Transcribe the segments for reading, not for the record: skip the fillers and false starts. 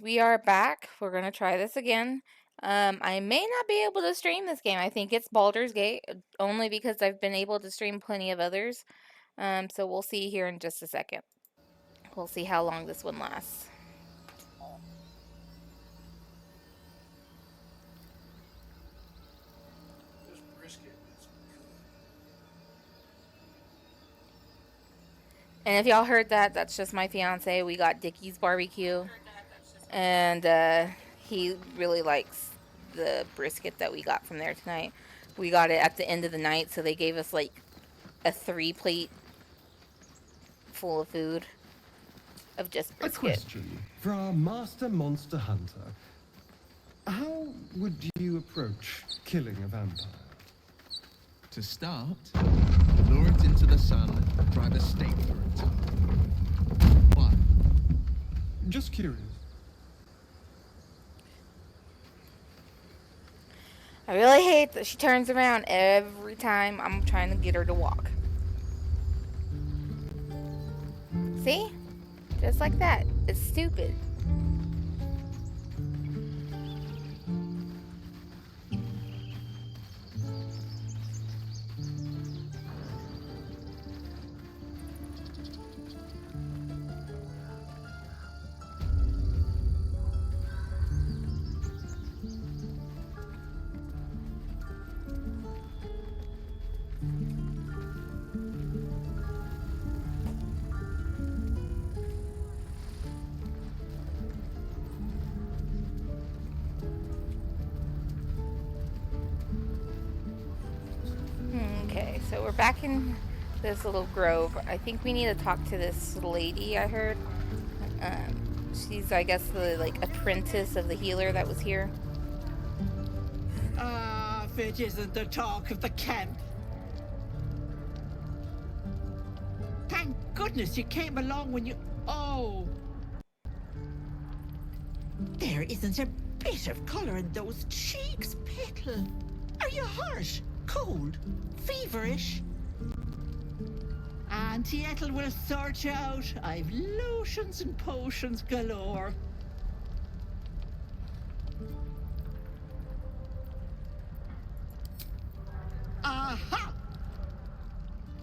We are back. We're gonna try this again. I may not be able to stream this game. I think it's Baldur's Gate, only because I've been able to stream plenty of others. So we'll see here in just a second. We'll see how long this one lasts. This brisket is good. And if y'all heard that, that's just my fiance. We got Dickie's barbecue, and he really likes the brisket that we got from there tonight. We got it at the end of the night, so they gave us like a 3-plate full of food of just A brisket. question for our master monster hunter. How would you approach killing a vampire? To start, lure it into the sun, drive a stake through it. Why? Just curious. I really hate that she turns around every time I'm trying to get her to walk. See? Just like that. It's stupid. Okay, so we're back in this little grove. I think we need to talk to this lady I heard. She's, I guess, the like apprentice of the healer that was here. Ah, if it isn't the talk of the camp. Thank goodness you came along when you... Oh. There isn't a bit of colour in those cheeks, Petal. Are you hurt? Cold? Feverish? Auntie Ethel will sort you out. I've lotions and potions galore. Aha!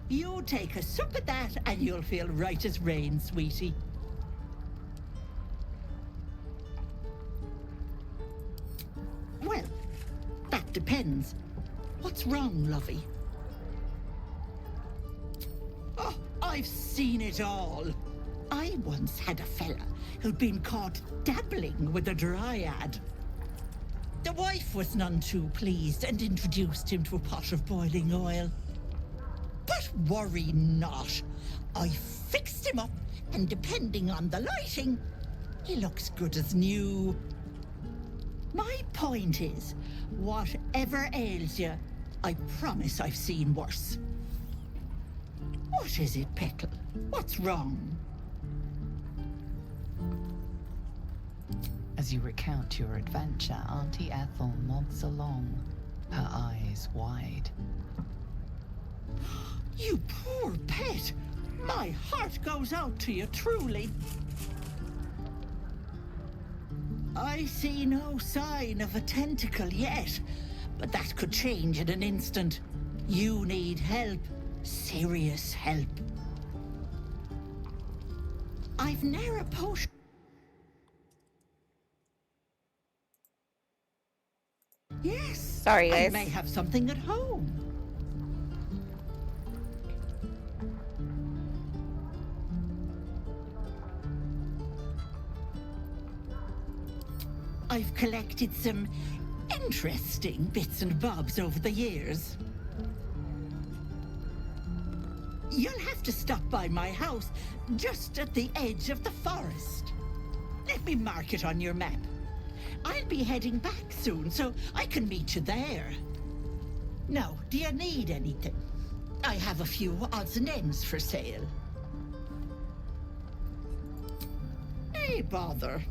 You take a sup at that and you'll feel right as rain, sweetie. Well, that depends. What's wrong, lovey? Oh, I've seen it all. I once had a fella who'd been caught dabbling with a dryad. The wife was none too pleased and introduced him to a pot of boiling oil. But worry not. I fixed him up, and depending on the lighting, he looks good as new. My point is, whatever ails you, I promise I've seen worse. What is it, Petal? What's wrong? As you recount your adventure, Auntie Ethel nods along, her eyes wide. You poor pet! My heart goes out to you, truly. I see no sign of a tentacle yet, but that could change in an instant. You need help. Serious help. I've ne'er a potion. Yes. Sorry, guys. I may have something at home. I've collected some interesting bits and bobs over the years. You'll have to stop by my house, just at the edge of the forest. Let me mark it on your map. I'll be heading back soon, so I can meet you there. Now, do you need anything? I have a few odds and ends for sale. Hey, bother.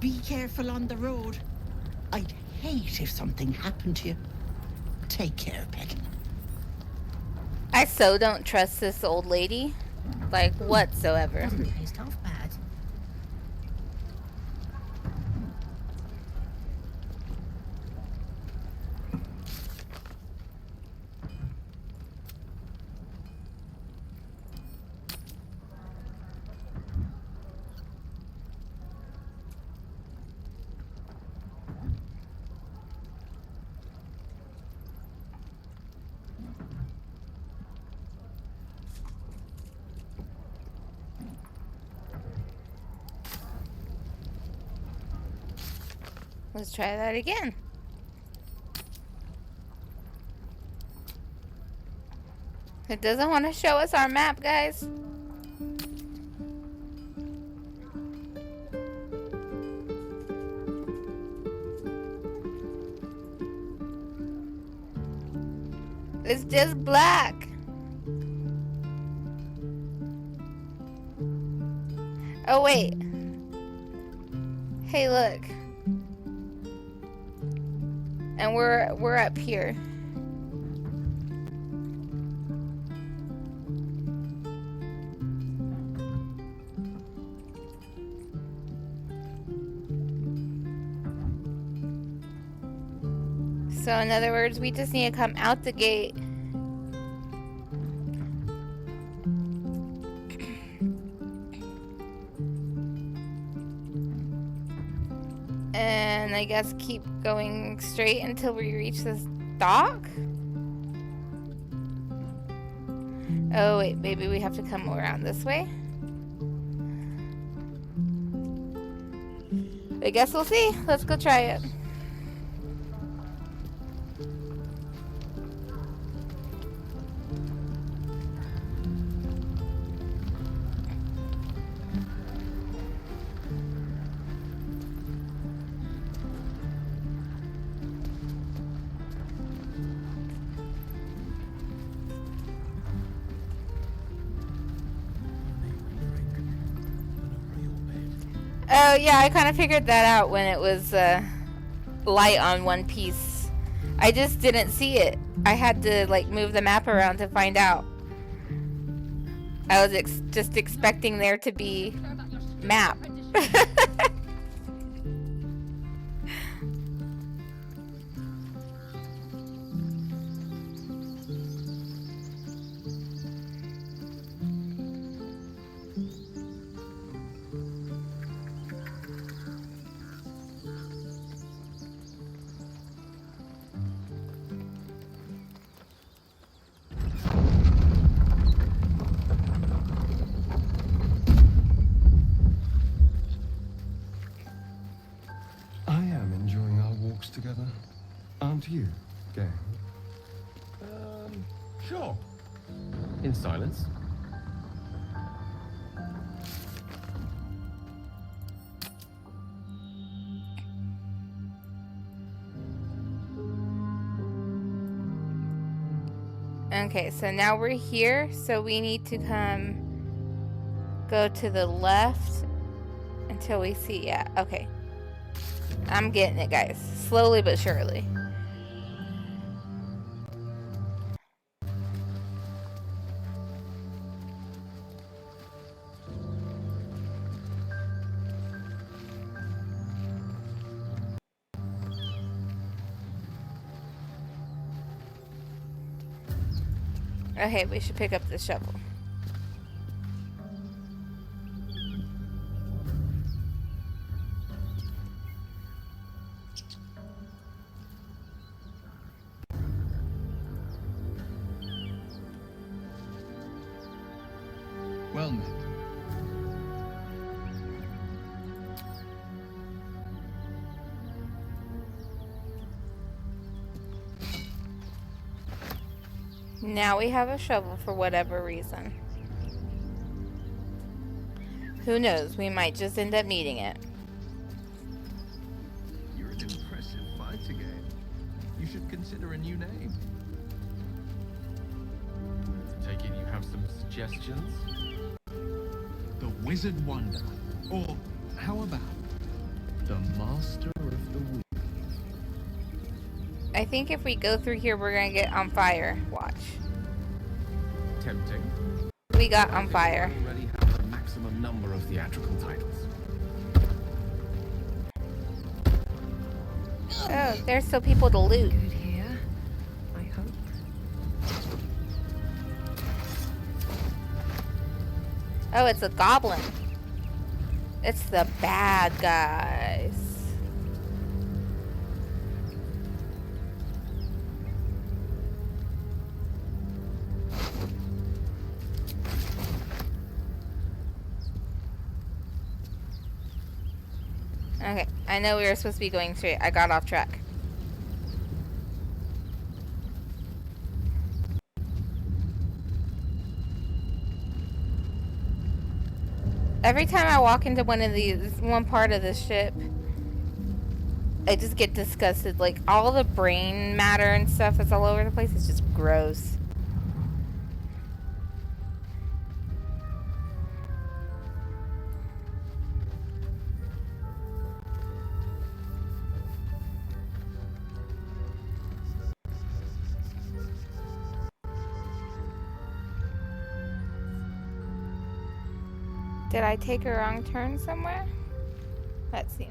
Be careful on the road. I'd hate if something happened to you. Take care, pet. I so don't trust this old lady. Like, whatsoever. Doesn't taste half bad. Let's try that again. It doesn't want to show us our map, guys. It's just black. Oh, wait. Hey, look. And we're up here. So in other words, we just need to come out the gate. And I guess keep going straight until we reach this dock? Oh wait, maybe we have to come around this way? I guess we'll see. Let's go try it. Oh yeah, I kind of figured that out when it was light on one piece. I just didn't see it. I had to like move the map around to find out. I was just expecting there to be map. Together, aren't you, Gale? Sure. In silence. Okay, so now we're here, so we need to go to the left until we see, yeah, okay. I'm getting it, guys. Slowly but surely. Okay, we should pick up the shovel. Well met. Now we have a shovel for whatever reason. Who knows? We might just end up needing it. You're an impressive fighter, Gale. You should consider a new name. Take it you have some suggestions? The Wizard Wonder. Or how about the master of the weave. I think if we go through here, we're gonna get on fire. Watch. Tempting. We got on fire. We already have the maximum number of theatrical titles. Oh, there's still people to loot. Good here, I hope. Oh, it's a goblin. It's the bad guys. Okay, I know we were supposed to be going straight. I got off track. Every time I walk into one part of the ship, I just get disgusted. Like, all the brain matter and stuff that's all over the place is just gross. Did I take a wrong turn somewhere? Let's see.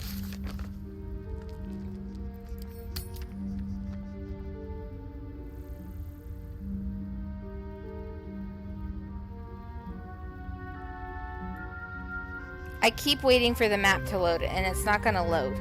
I keep waiting for the map to load and it's not gonna load.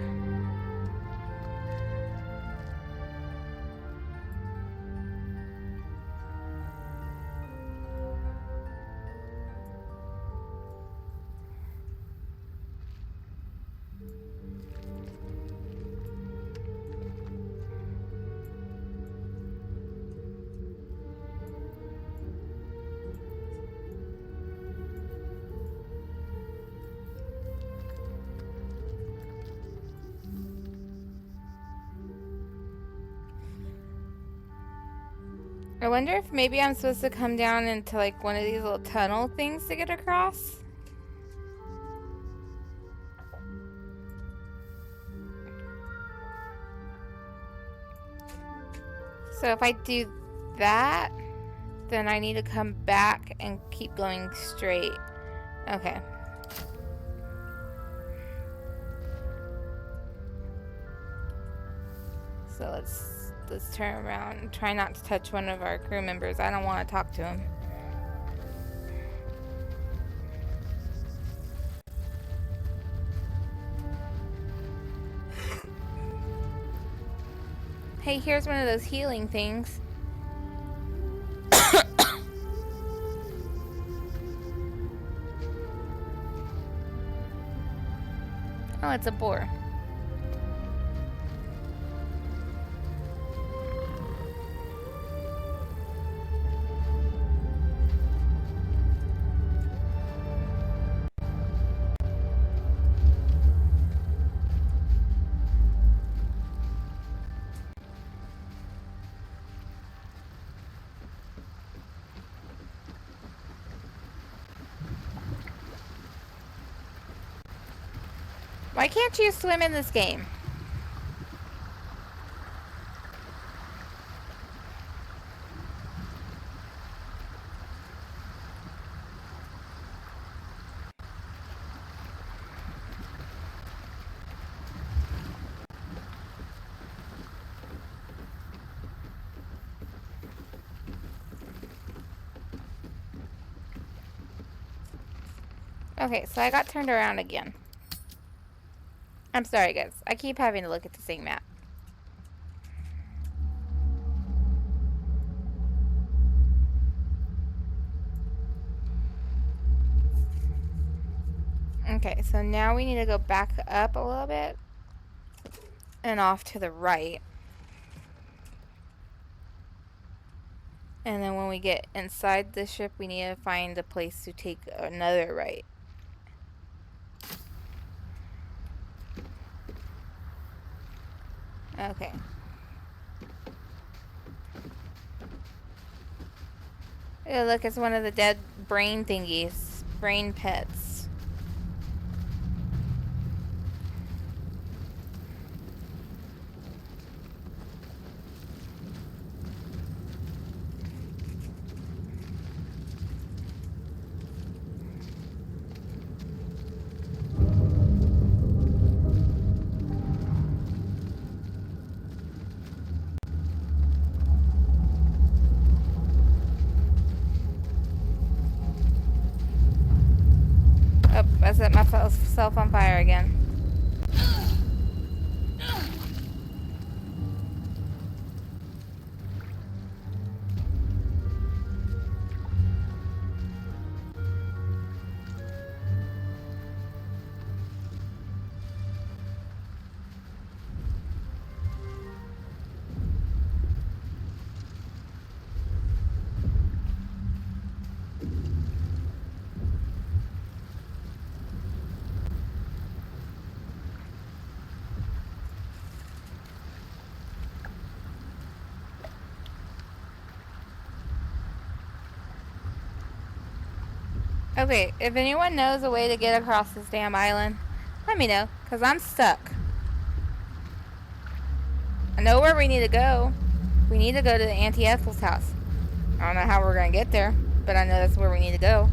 I wonder if maybe I'm supposed to come down into like one of these little tunnel things to get across. So if I do that, then I need to come back and keep going straight. Okay. So let's turn around and try not to touch one of our crew members. I don't want to talk to him. Hey, here's one of those healing things. Oh, it's a boar. Why can't you swim in this game? Okay, so I got turned around again. I'm sorry, guys. I keep having to look at the same map. Okay, so now we need to go back up a little bit and off to the right. And then when we get inside the ship, we need to find a place to take another right. Okay. Oh, look, it's one of the dead brain thingies. Brain pets. myself on fire again. Okay, if anyone knows a way to get across this damn island, let me know, because I'm stuck. I know where we need to go. We need to go to the Auntie Ethel's house. I don't know how we're going to get there, but I know that's where we need to go.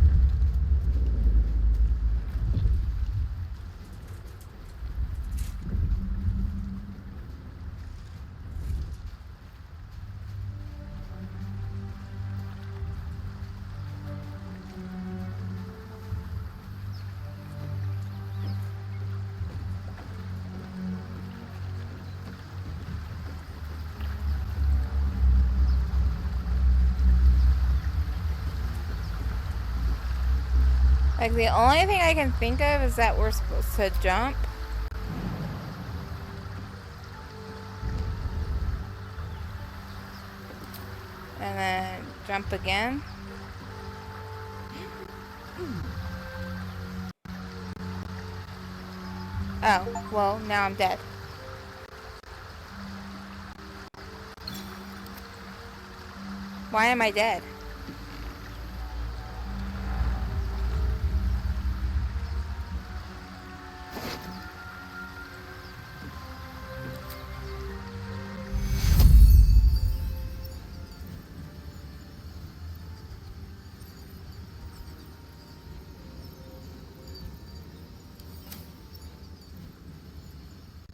Like, the only thing I can think of is that we're supposed to jump. And then jump again. Oh, well, now I'm dead. Why am I dead?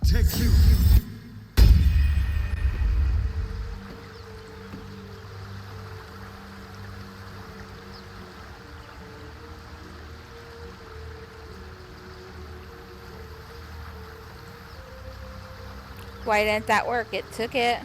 Take you. Why didn't that work? It took it.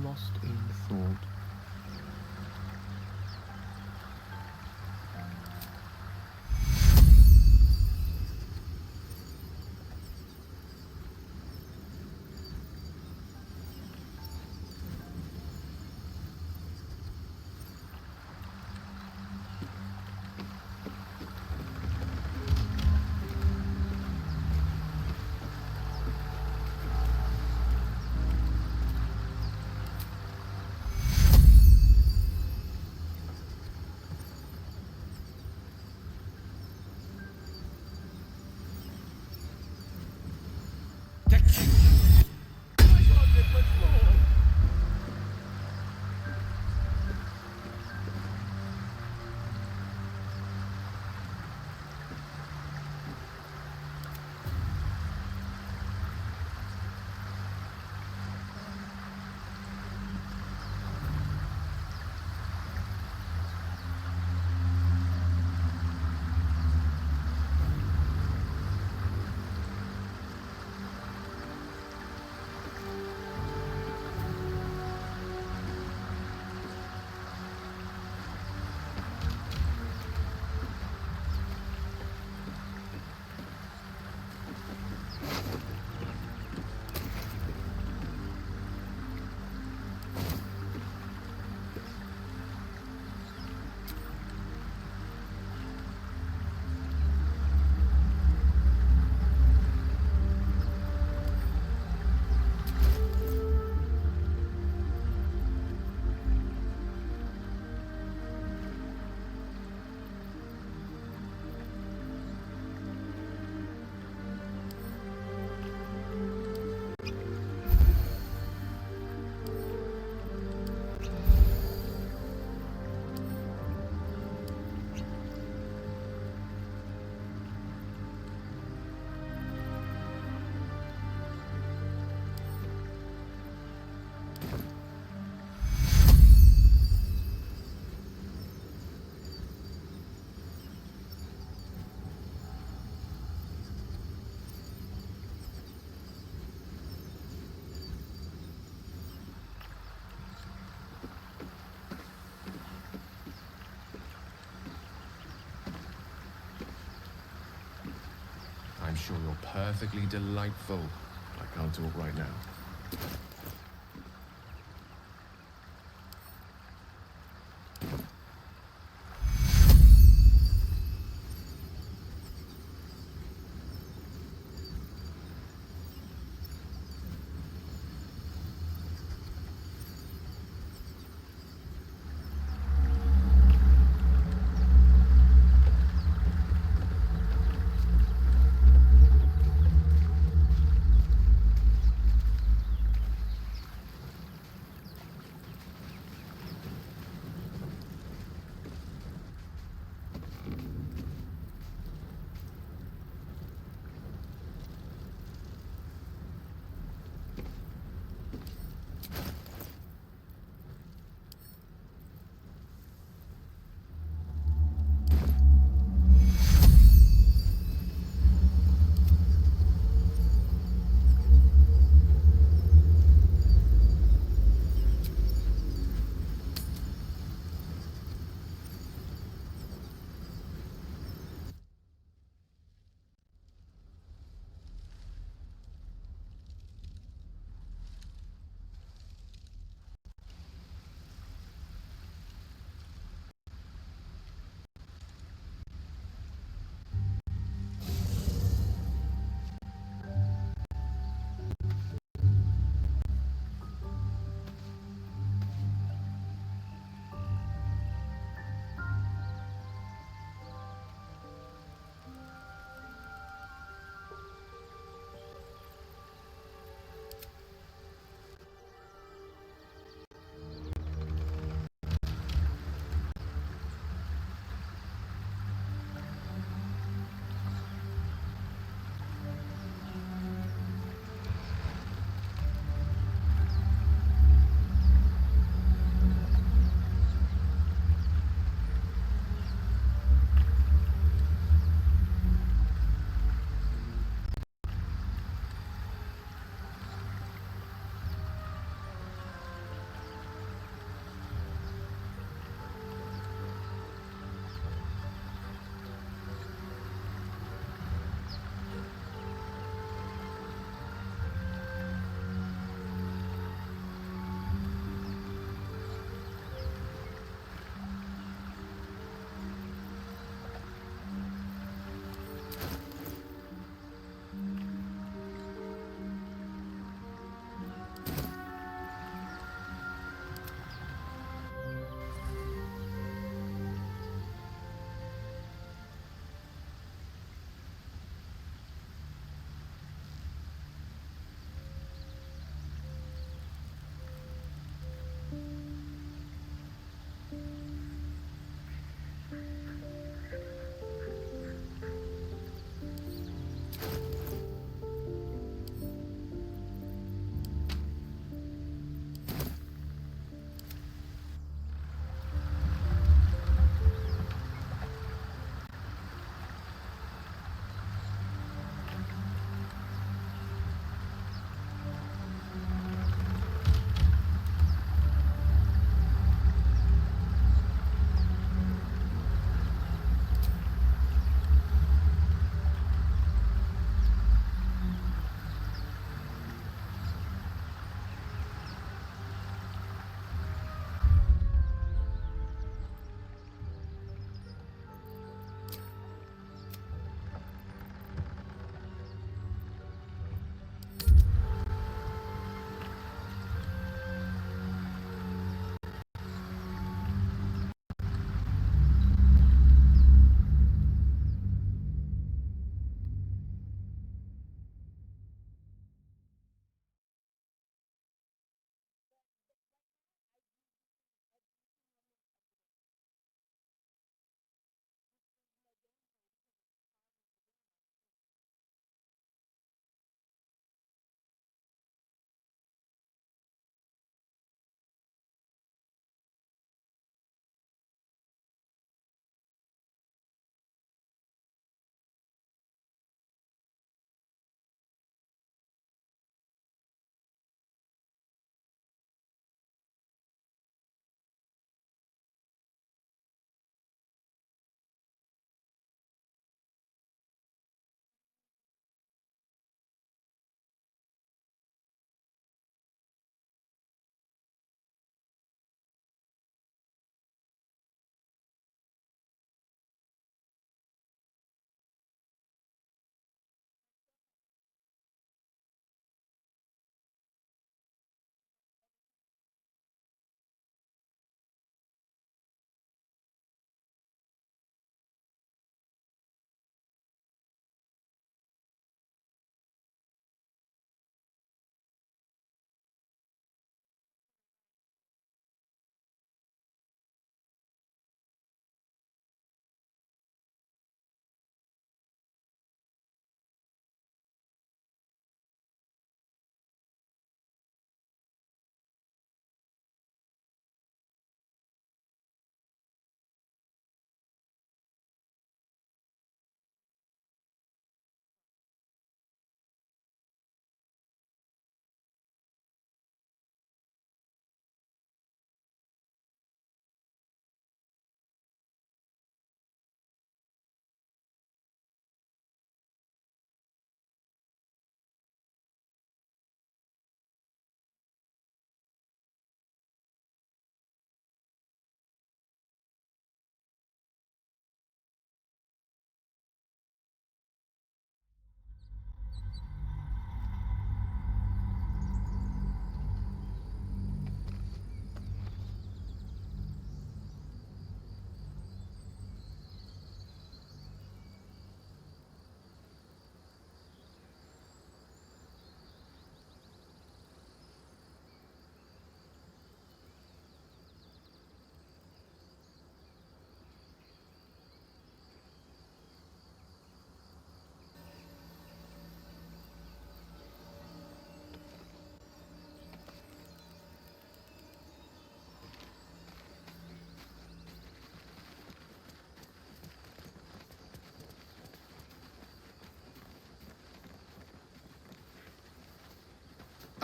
lost in thought. I'm sure you're perfectly delightful. I can't talk right now.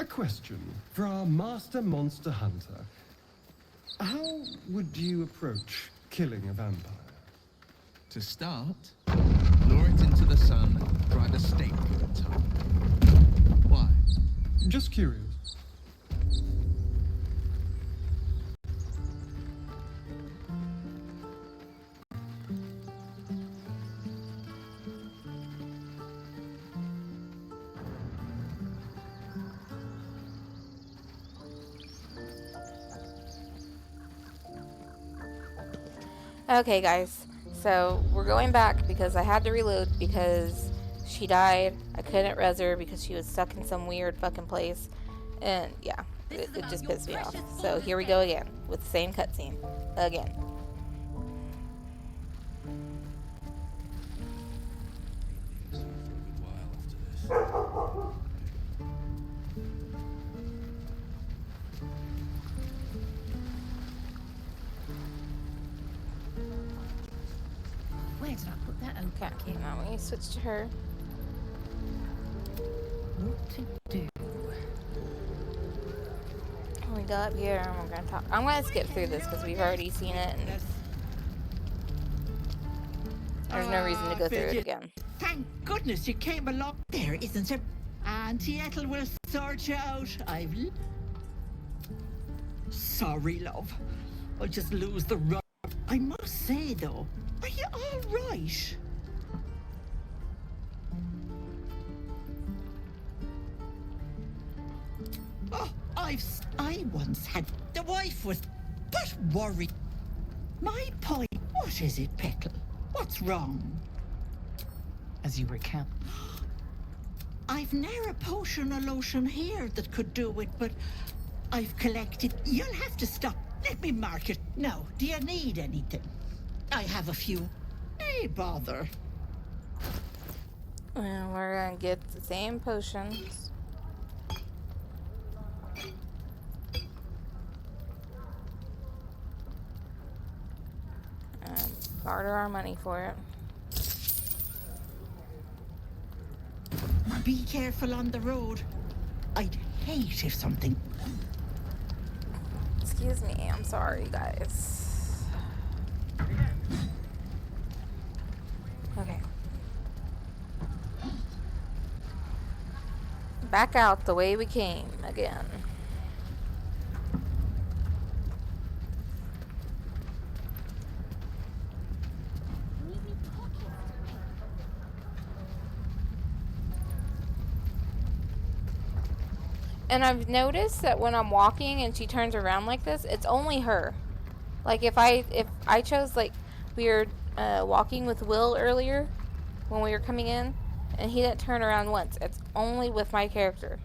A question for our master monster hunter. How would you approach killing a vampire? To start, lure it into the sun, drive a stake through its heart. Why? Just curious. Okay, guys. So we're going back because I had to reload because she died. I couldn't res her because she was stuck in some weird fucking place. And yeah, it just pissed me off. So here we go again with the same cutscene. Again. For a good while after this. Where did I put that oak back Okay, in? now we switch to her. What to do? We go up here and we're gonna talk. I'm gonna skip through this because we've already seen it and there's no reason to go through it again. Thank goodness you came along. There isn't a... Auntie Ethel will sort you out. Sorry, love. I'll just lose the rub. I must say, though, are you all right? Oh, I once had... The wife was... But worried. My point... What is it, Petal? What's wrong? As you recount, I've ne'er a potion or lotion here that could do it, but I've collected... You'll have to stop. Let me mark it. Now, do you need anything? I have a few. Hey, bother. And we're gonna get the same potions. And barter our money for it. Be careful on the road. I'd hate if something... Excuse me, I'm sorry, guys. Okay. Back out the way we came again. And I've noticed that when I'm walking and she turns around like this, it's only her. Like if I chose, like, we were walking with Will earlier when we were coming in, and he didn't turn around once. It's only with my character.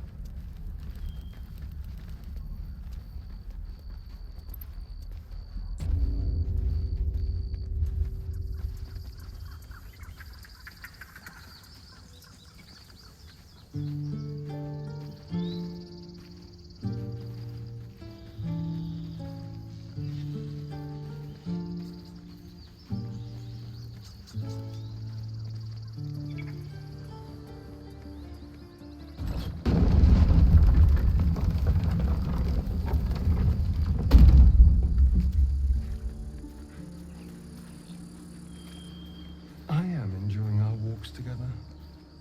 I am enjoying our walks together.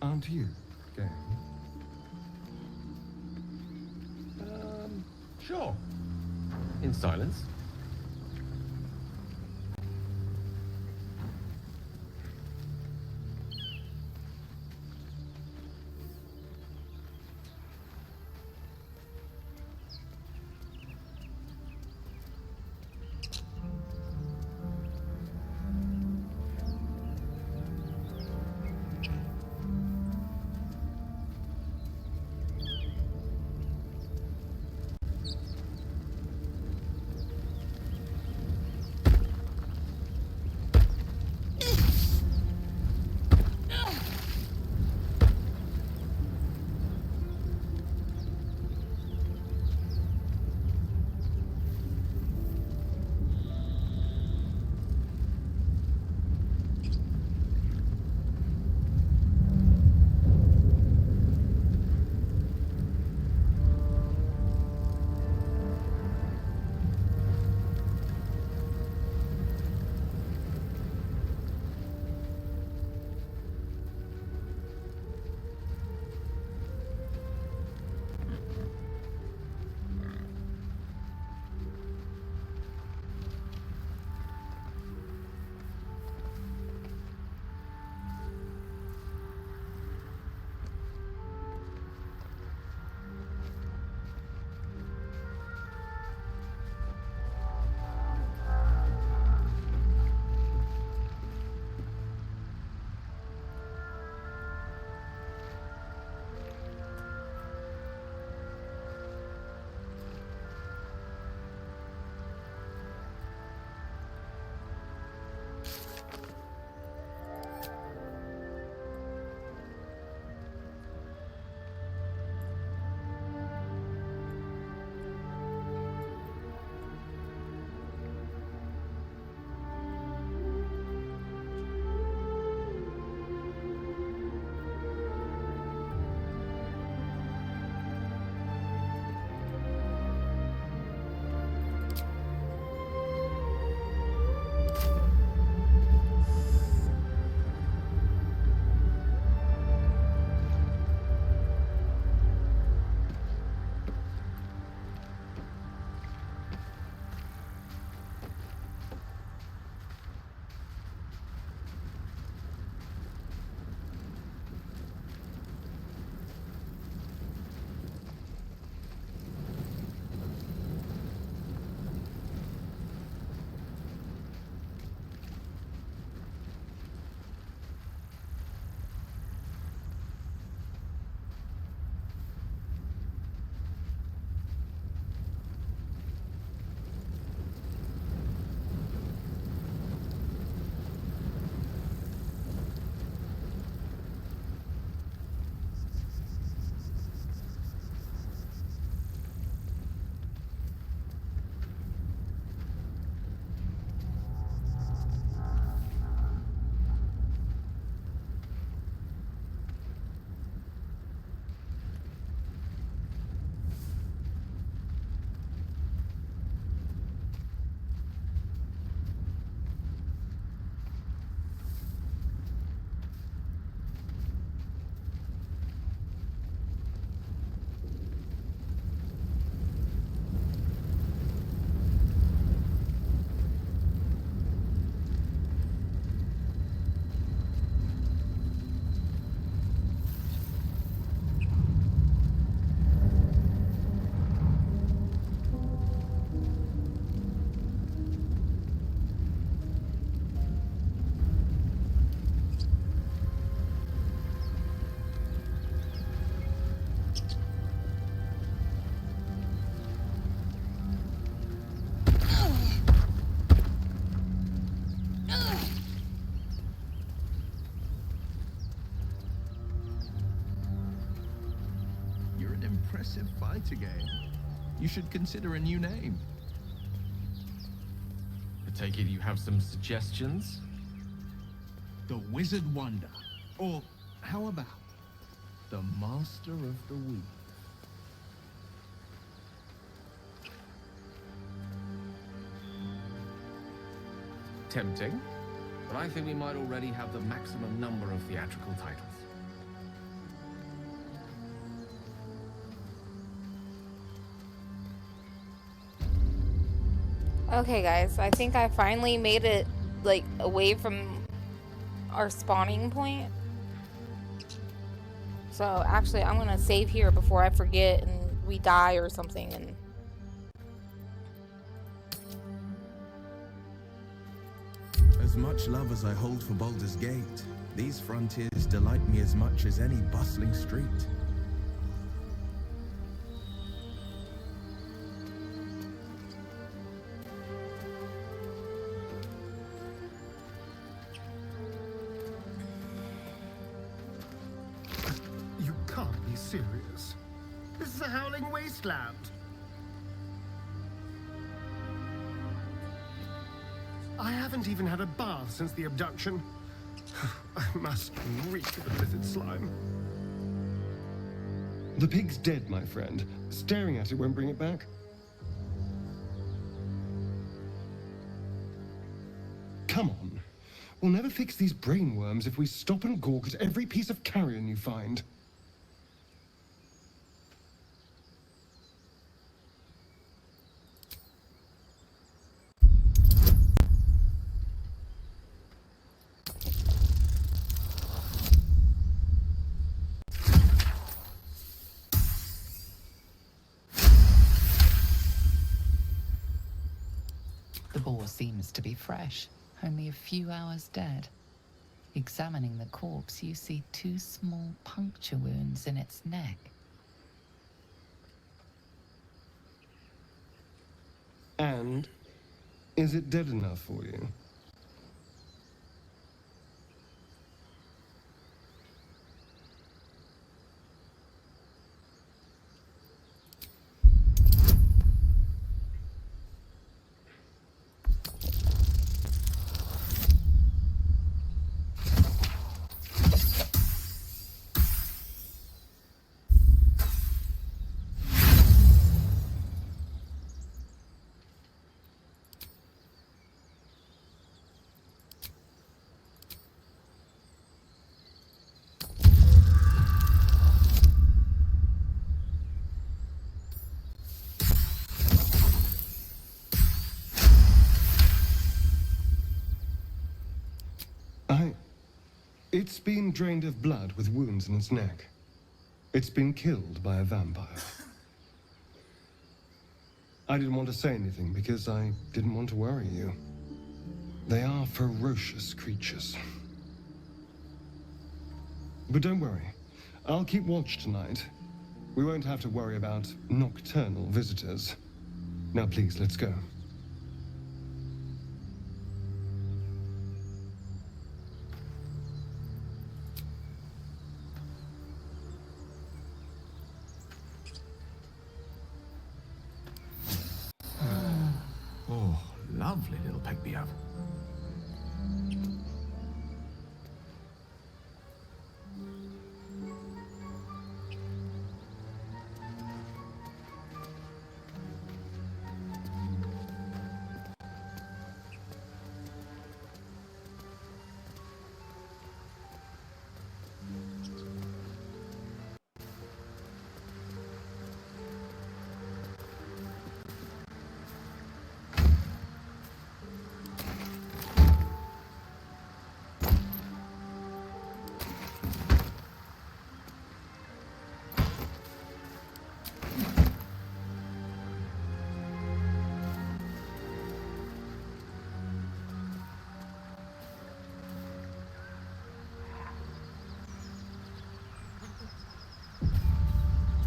Aren't you, Gale? Sure. In silence. impressive fighter game. You should consider a new name. I take it you have some suggestions? The Wizard Wonder. Or how about the Master of the Weave? Tempting, but I think we might already have the maximum number of theatrical titles. Okay, guys, I think I finally made it, like, away from our spawning point. So, actually, I'm gonna save here before I forget and we die or something. And As much love as I hold for Baldur's Gate, these frontiers delight me as much as any bustling street. You can't be serious. This is a howling wasteland. I haven't even had a bath since the abduction. I must reek of lizard slime. The pig's dead, my friend. Staring at it won't bring it back. Come on. We'll never fix these brainworms if we stop and gawk at every piece of carrion you find. The boar seems to be fresh, only a few hours dead. Examining the corpse, you see 2 small puncture wounds in its neck. And is it dead enough for you? It's been drained of blood with wounds in its neck. It's been killed by a vampire. I didn't want to say anything because I didn't want to worry you. They are ferocious creatures. But don't worry. I'll keep watch tonight. We won't have to worry about nocturnal visitors. Now please, let's go. Oh, lovely little peg we have.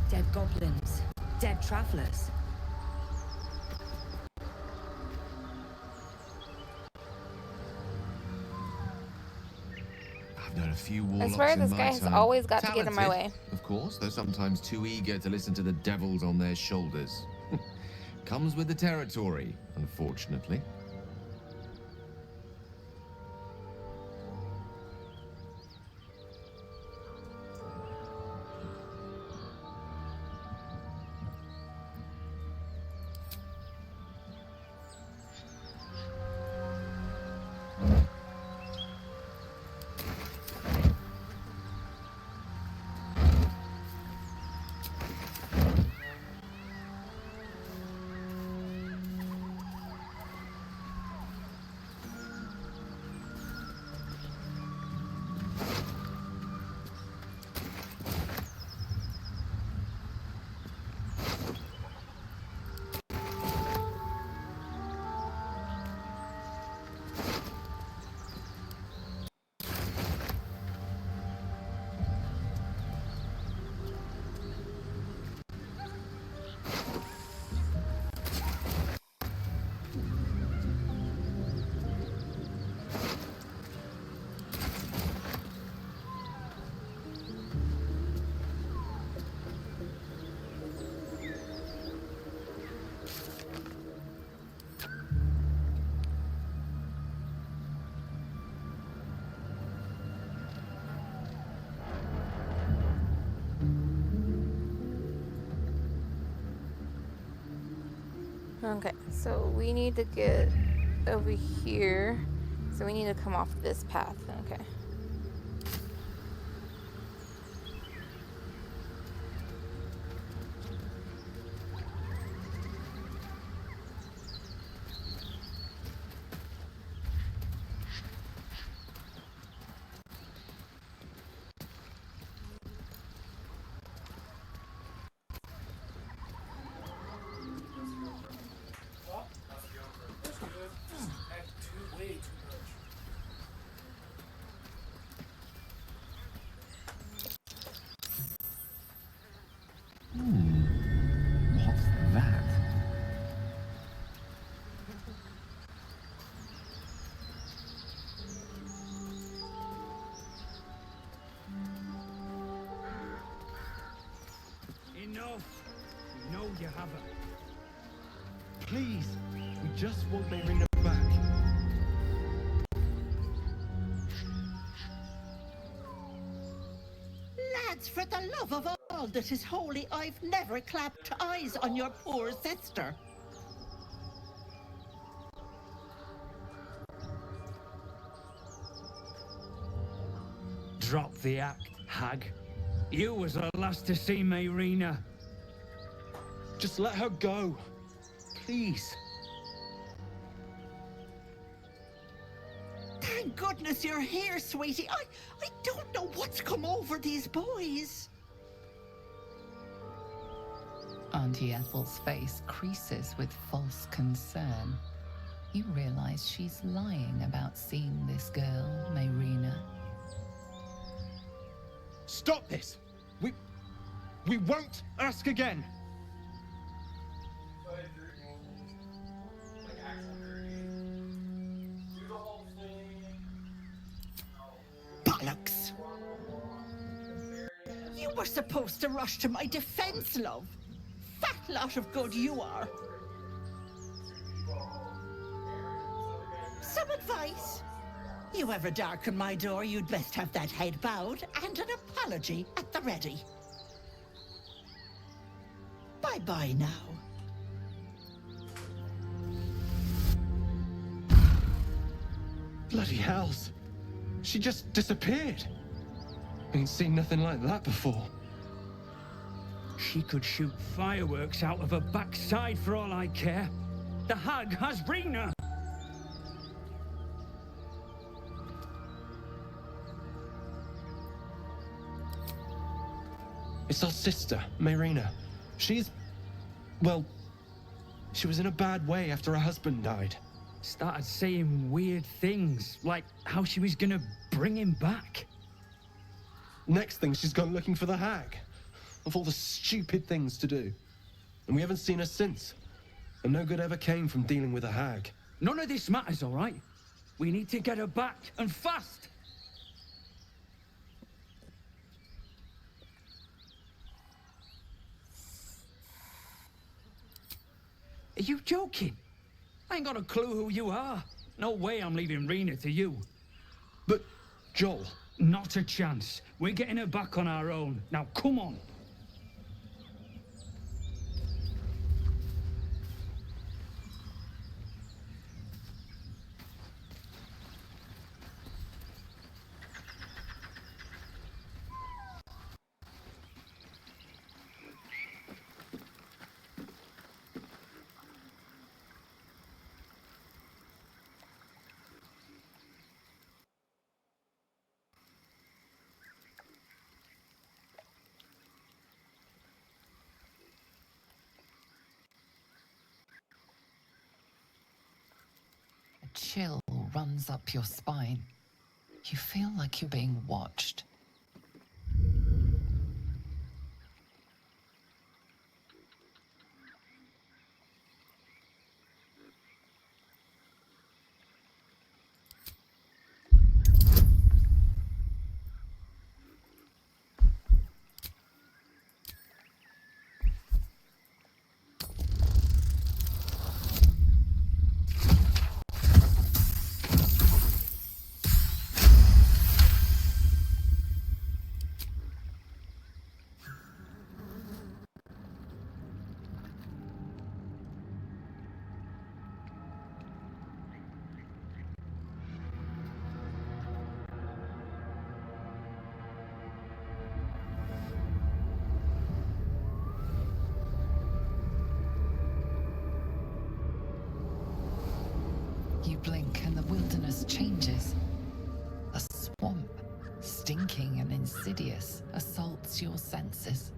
Dead goblins, dead travelers. I've known a few I warlocks swear in this my guy has time. always got to get in my Talented, way. of course, though sometimes too eager to listen to the devils on their shoulders. Comes with the territory, unfortunately. Okay, so we need to get over here. So we need to come off this path. Okay. What's that? Enough! We know you haven't. Please, we just want Mayrina back. Lads, for the love of all that is holy, I've never clapped eyes on your poor sister. Drop the act, hag. You was the last to see Mayrina. Just let her go. Please. Thank goodness you're here, sweetie. I don't know what's come over these boys. Auntie Ethel's face creases with false concern. You realize she's lying about seeing this girl, Mayrina. Stop this. We won't ask again. Bollocks. You were supposed to rush to my defense, love. Fat lot of good you are. Some advice? You ever darken my door, you'd best have that head bowed and an apology at the ready. Bye-bye now. Bloody hells. She just disappeared. Ain't seen nothing like that before. She could shoot fireworks out of her backside for all I care. The hag has Rena. It's our sister, Mayrina. Well, she was in a bad way after her husband died. Started saying weird things, like how she was gonna bring him back. Next thing, she's gone looking for the hag. Of all the stupid things to do. And we haven't seen her since. And no good ever came from dealing with a hag. None of this matters, all right? We need to get her back, and fast. Are you joking? I ain't got a clue who you are. No way I'm leaving Rena to you. But, Joel... Not a chance. We're getting her back on our own. Now, come on. A chill runs up your spine. You feel like you're being watched. You blink and the wilderness changes. A swamp, stinking and insidious, assaults your senses.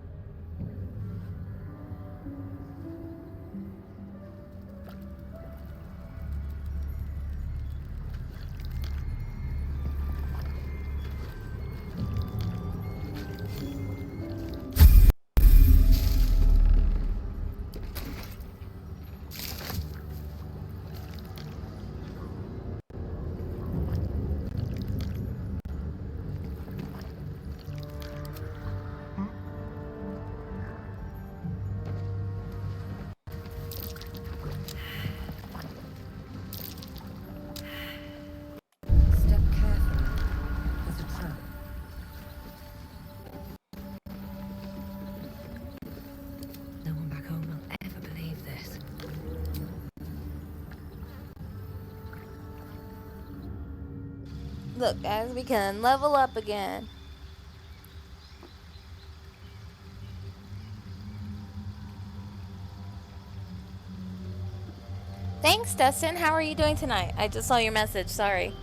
Step carefully. There's a trap. No one back home will ever believe this. Look, guys, we can level up again. Thanks, Dustin. How are you doing tonight? I just saw your message. Sorry.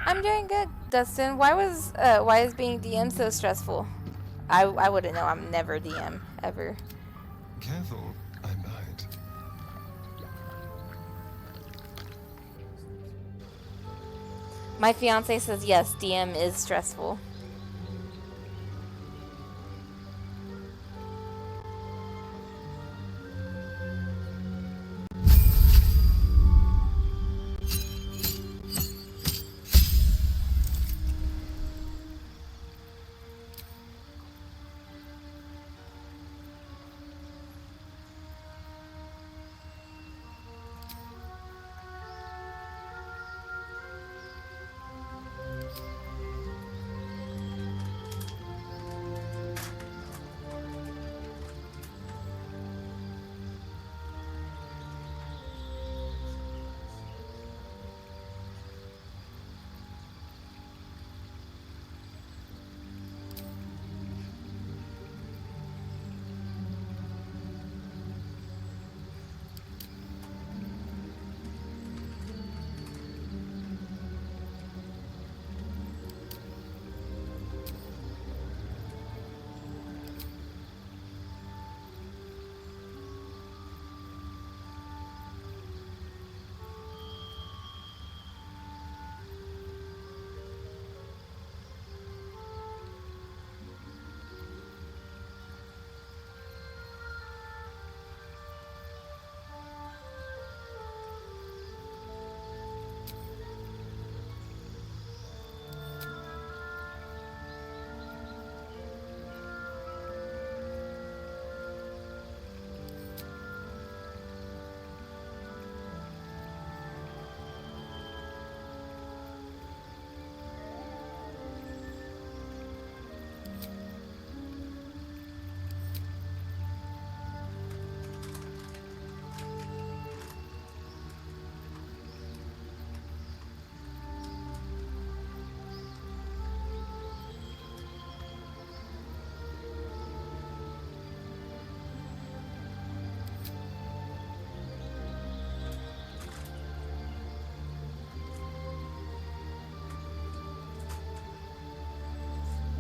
I'm doing good, Dustin. Why is being DM so stressful? I wouldn't know. I'm never DM ever. Careful, I might. My fiance says yes, DM is stressful.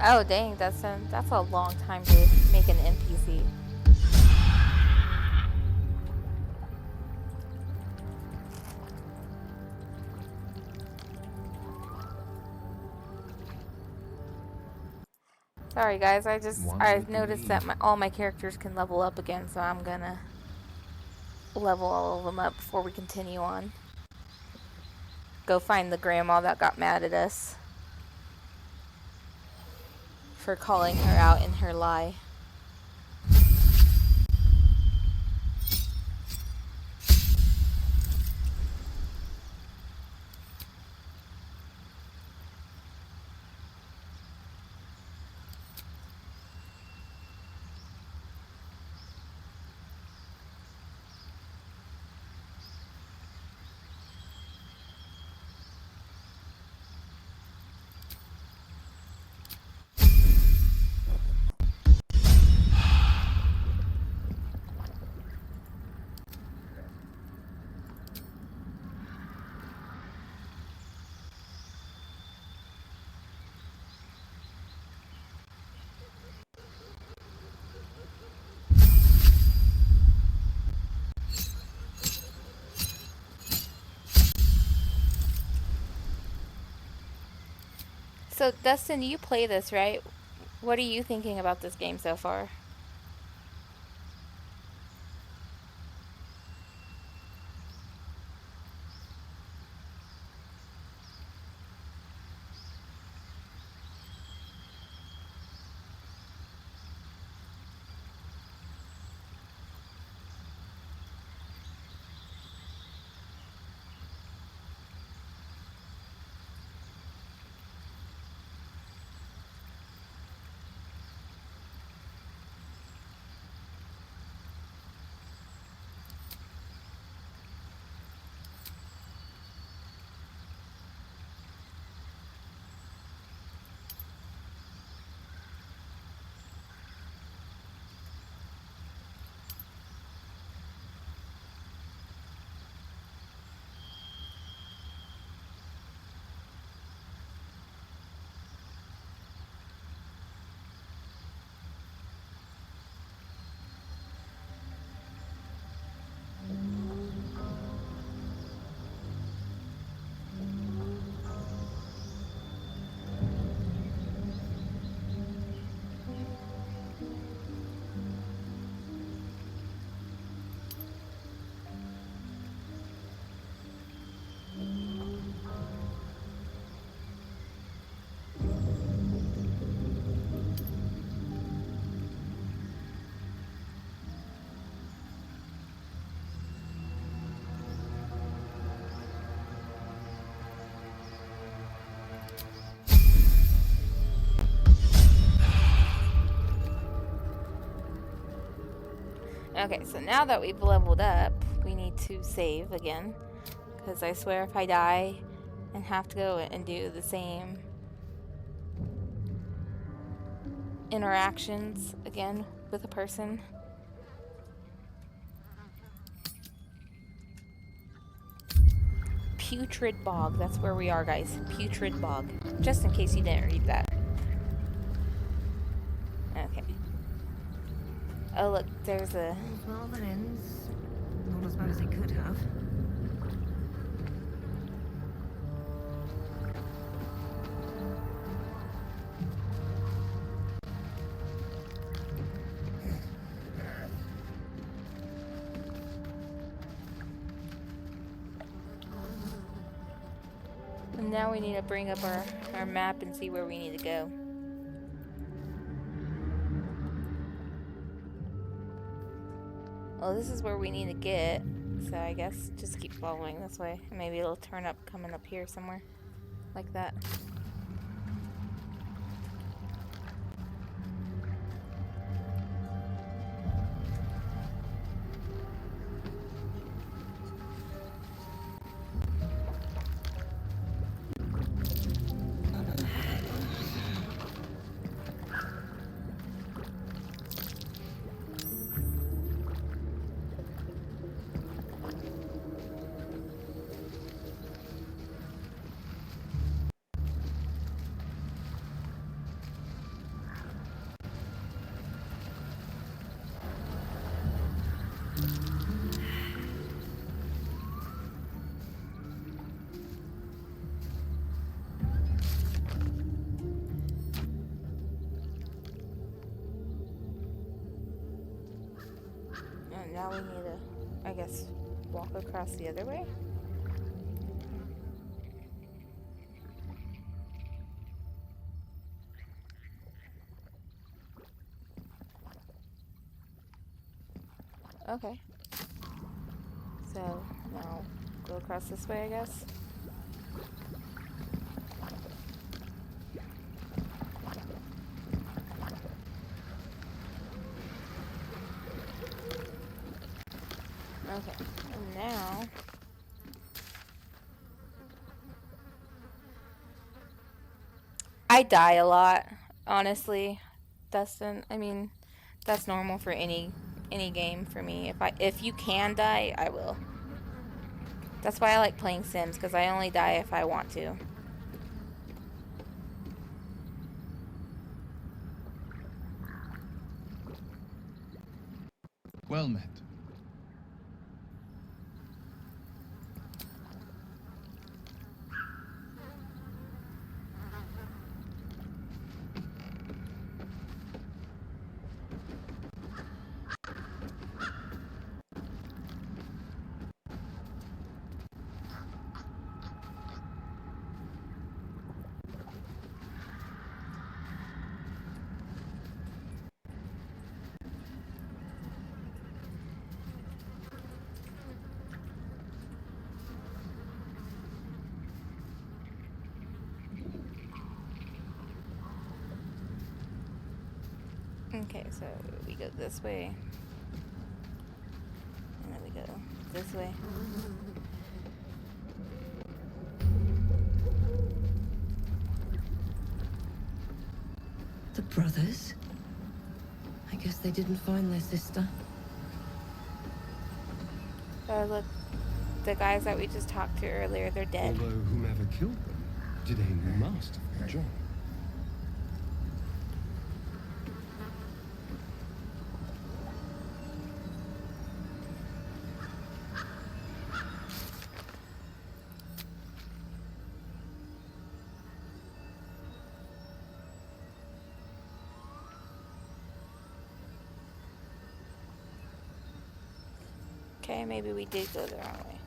Oh dang, that's a long time to make an NPC. Sorry guys, I noticed that all my characters can level up again, so I'm gonna level all of them up before we continue on. Go find the grandma that got mad at us for calling her out in her lie. So Dustin, you play this, right? What are you thinking about this game so far? Okay, so now that we've leveled up, we need to save again. Because I swear if I die and have to go and do the same interactions again with a person. Putrid Bog. That's where we are, guys. Putrid Bog. Just in case you didn't read that. Okay. Oh, look, there's a... Well, that ends. Not as bad as it could have. And now we need to bring up our map and see where we need to go. Well, this is where we need to get, so I guess just keep following this way. Maybe it'll turn up coming up here somewhere. Like that. And now we need to, I guess, walk across the other way? Okay. So, now go across this way, I guess? Okay, and now... I die a lot, honestly, Dustin. I mean, that's normal for any game for me. If you can die, I will. That's why I like playing Sims, because I only die if I want to. Well met. Okay, so we go this way. And then we go this way. The brothers? I guess they didn't find their sister. Oh, look. The guys that we just talked to earlier, they're dead. Although whomever killed them did a masterful job. Okay, maybe we did go the wrong way.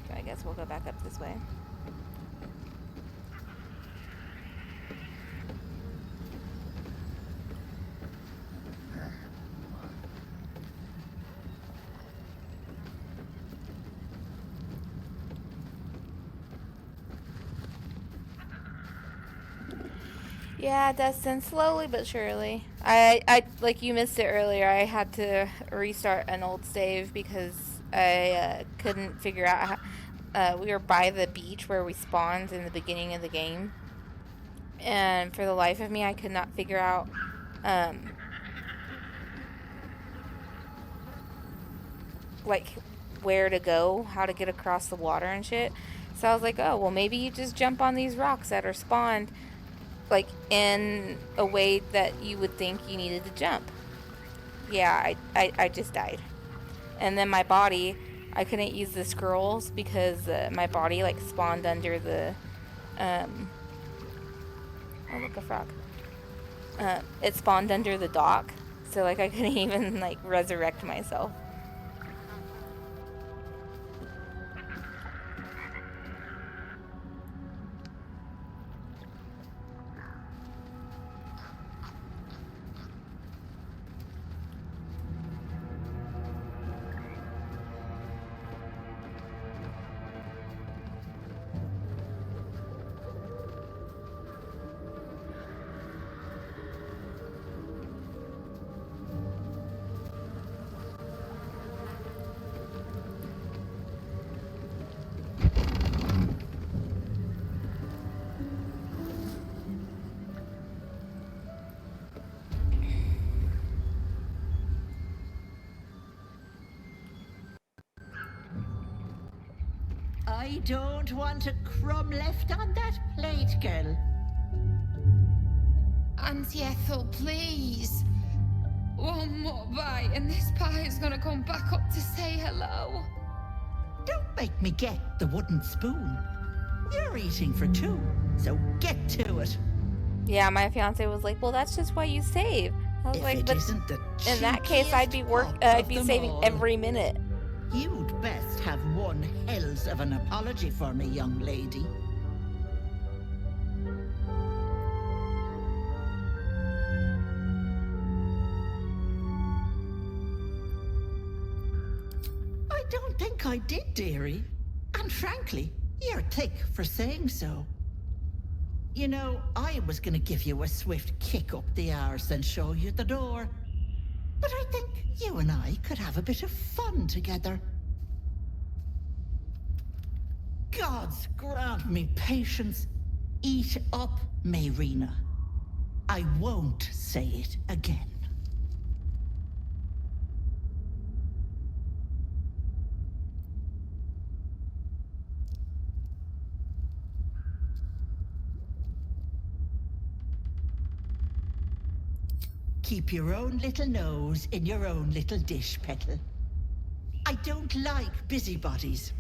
So I guess we'll go back up this way. Yeah, Dustin, slowly but surely. I like you missed it earlier. I had to restart an old save because I couldn't figure out how. We were by the beach where we spawned in the beginning of the game, and for the life of me, I could not figure out like where to go, how to get across the water and shit. So I was like, oh well, maybe you just jump on these rocks that are spawned like in a way that you would think you needed to jump. Yeah, I just died. And then my body, I couldn't use the scrolls because my body like spawned under the oh look, a frog. It spawned under the dock, so like I couldn't even like resurrect myself. I don't want a crumb left on that plate, girl. Auntie Ethel, please. One more bite and this pie is gonna come back up to say hello. Don't make me get the wooden spoon. You're eating for two, so get to it. Yeah, my fiance was like, well, that's just why you save. I was If like, it but isn't the in that case, I'd be cheekiest saving pop of them all. every minute. You'd best have one hells of an apology for me, young lady. I don't think I did, dearie. And frankly, you're thick for saying so. You know, I was gonna give you a swift kick up the arse and show you the door. But I think you and I could have a bit of fun together. Gods grant me patience. Eat up, Mayrina. I won't say it again. Keep your own little nose in your own little dish, Petal. I don't like busybodies.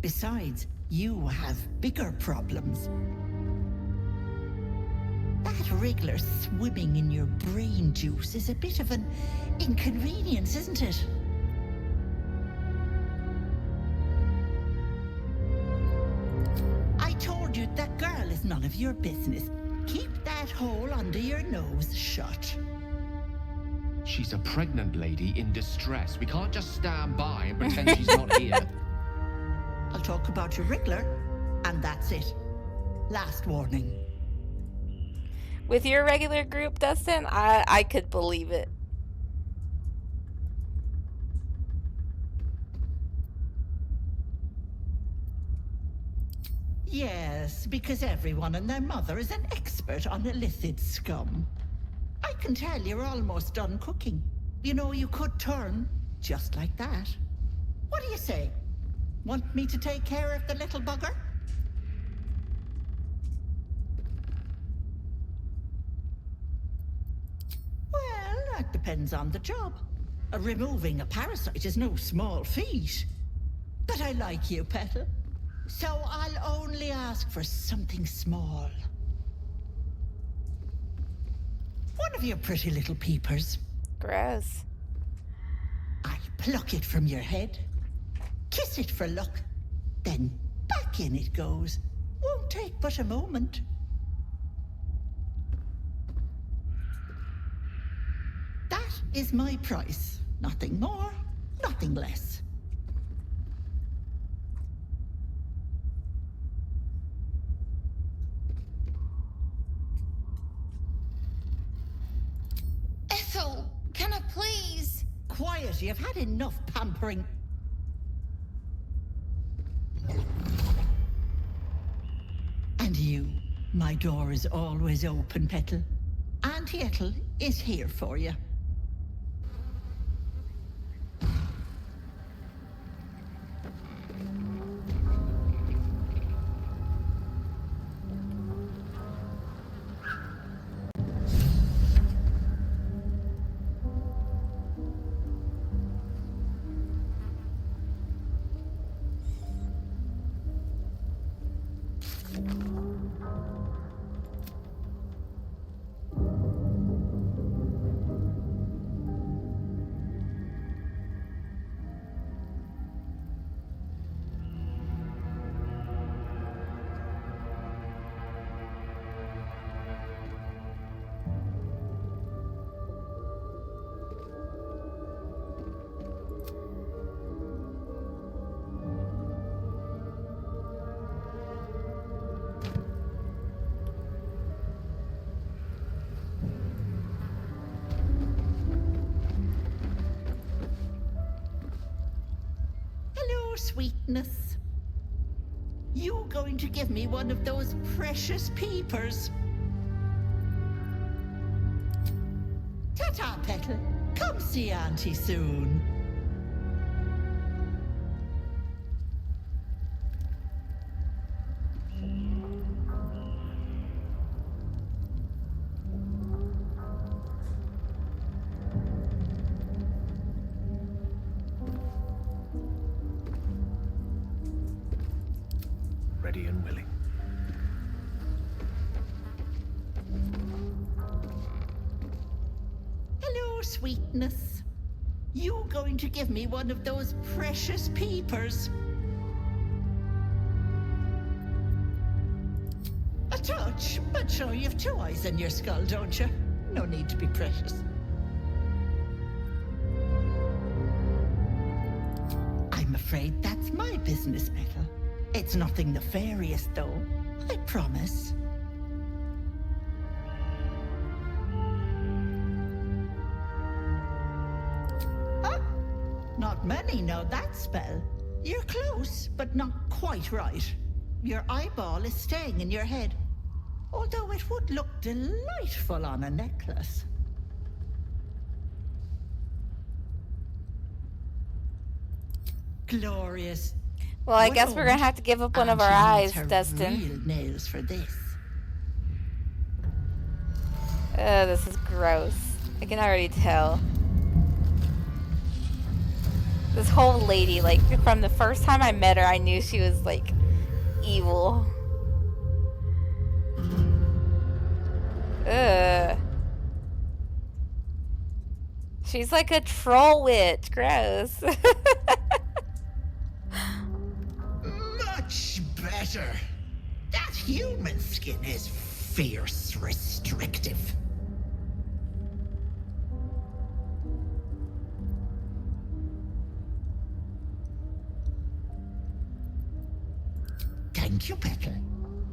Besides, you have bigger problems. That wriggler swimming in your brain juice is a bit of an inconvenience, isn't it? I told you that girl is none of your business. Keep that hole under your nose shut. She's a pregnant lady in distress. We can't just stand by and pretend she's not here. I'll talk about your wriggler, and that's it. Last warning. With your regular group, Dustin, I could believe it. Yes, because everyone and their mother is an expert on illicit scum. I can tell you're almost done cooking. You know, you could turn just like that. What do you say? Want me to take care of the little bugger? Well, that depends on the job. Removing a parasite is no small feat. But I like you, Petal. So I'll only ask for something small. One of your pretty little peepers. Gross. I'll pluck it from your head, kiss it for luck, then back in it goes. Won't take but a moment. That is my price. Nothing more, nothing less. Petal, can I please? Quiet, you've had enough pampering. And you, my door is always open, Petal. Auntie Ethel is here for you. Sweetness. You going to give me one of those precious peepers? Ta-ta, Petal. Come see Auntie soon. Ready and willing. Hello, sweetness. You going to give me one of those precious peepers? A touch, but sure you've 2 eyes in your skull, don't you? No need to be precious. I'm afraid that's my business, Petal. It's nothing nefarious, though. I promise. Huh? Not many know that spell. You're close, but not quite right. Your eyeball is staying in your head, although it would look delightful on a necklace. Glorious. Well, I guess we're gonna have to give up one of our eyes, Dustin. Real nails for this. This is gross. I can already tell. This whole lady, like, from the first time I met her, I knew she was, like, evil. Ugh. She's like a troll witch. Gross. Much better. That human skin is fierce restrictive. Thank you, Petal.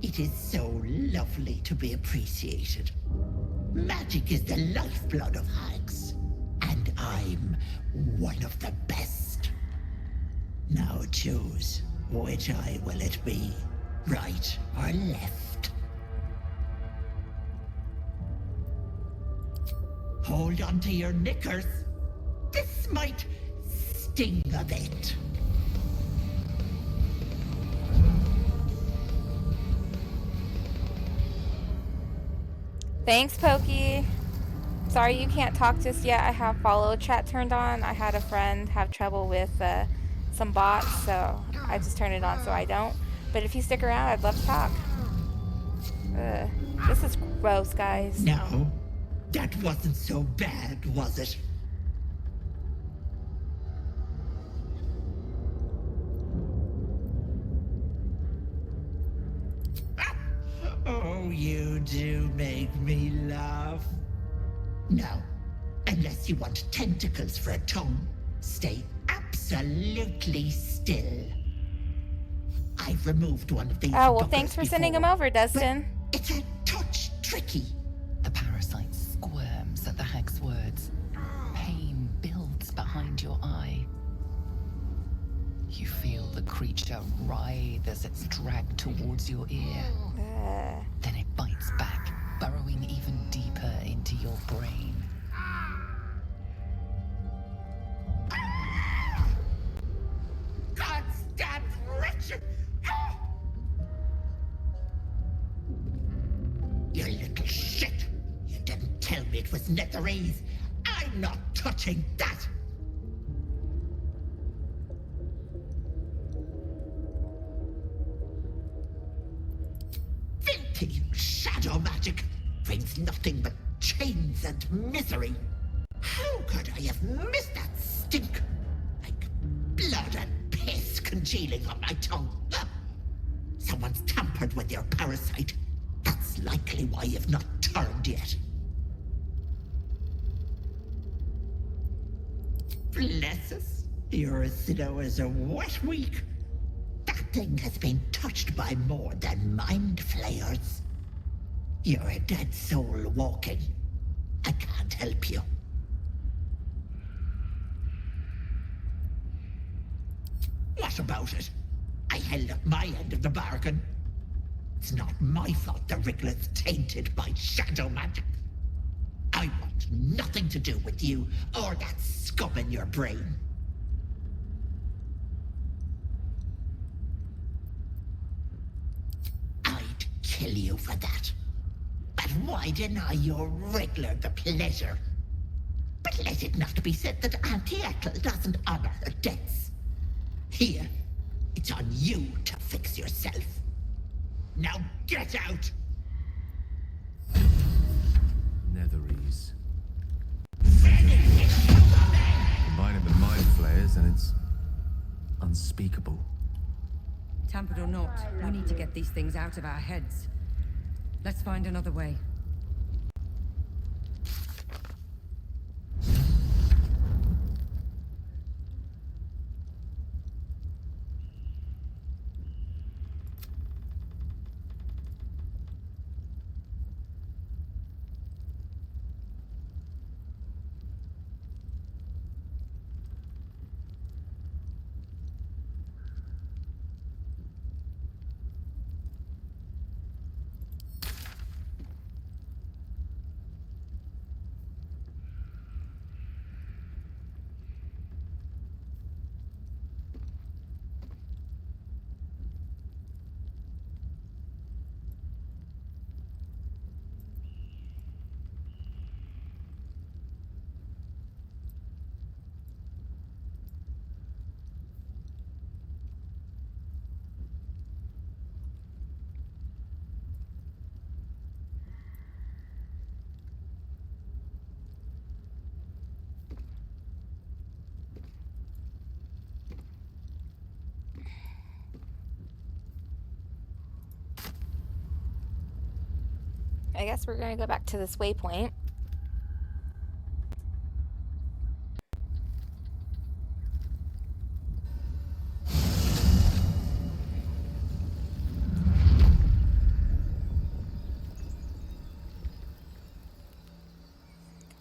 It is so lovely to be appreciated. Magic is the lifeblood of hags, and I'm one of the best. Now choose. Which eye will it be? Right or left? Hold on to your knickers. This might sting a bit. Thanks, Pokey. Sorry you can't talk just yet. I have follow chat turned on. I had a friend have trouble with some bots, so I just turned it on so I don't. But if you stick around, I'd love to talk. This is gross, guys. No, that wasn't so bad, was it? Oh, you do make me laugh. No, unless you want tentacles for a tongue, stay absolutely still. I've removed one of these. Oh, well, thanks for sending him over, Dustin. It's a touch tricky. The parasite squirms at the hag's words. creature writhe as it's dragged towards your ear. Then it bites back, burrowing even deeper into your brain. Goddamn wretched! You little shit! You didn't tell me it was Netherese. I'm not touching that! Filthy shadow magic brings nothing but chains and misery. How could I have missed that stink? Like blood and piss congealing on my tongue. Someone's tampered with your parasite. That's likely why you've not turned yet. Bless us. You're as slow as a wet week. That thing has been touched by more than mind flayers. You're a dead soul walking. I can't help you. What about it? I held up my end of the bargain. It's not my fault the Wriggler's tainted by shadow magic. I want nothing to do with you or that scum in your brain. I'd kill you for that. But why deny your Wriggler the pleasure? But let it not be said that Auntie Ethel doesn't honor her debts. Here, it's on you to fix yourself. Now get out! Netherese. Combine it with mind flayers and it's unspeakable. Tampered or not, we need to get these things out of our heads. Let's find another way. I guess we're gonna go back to this waypoint.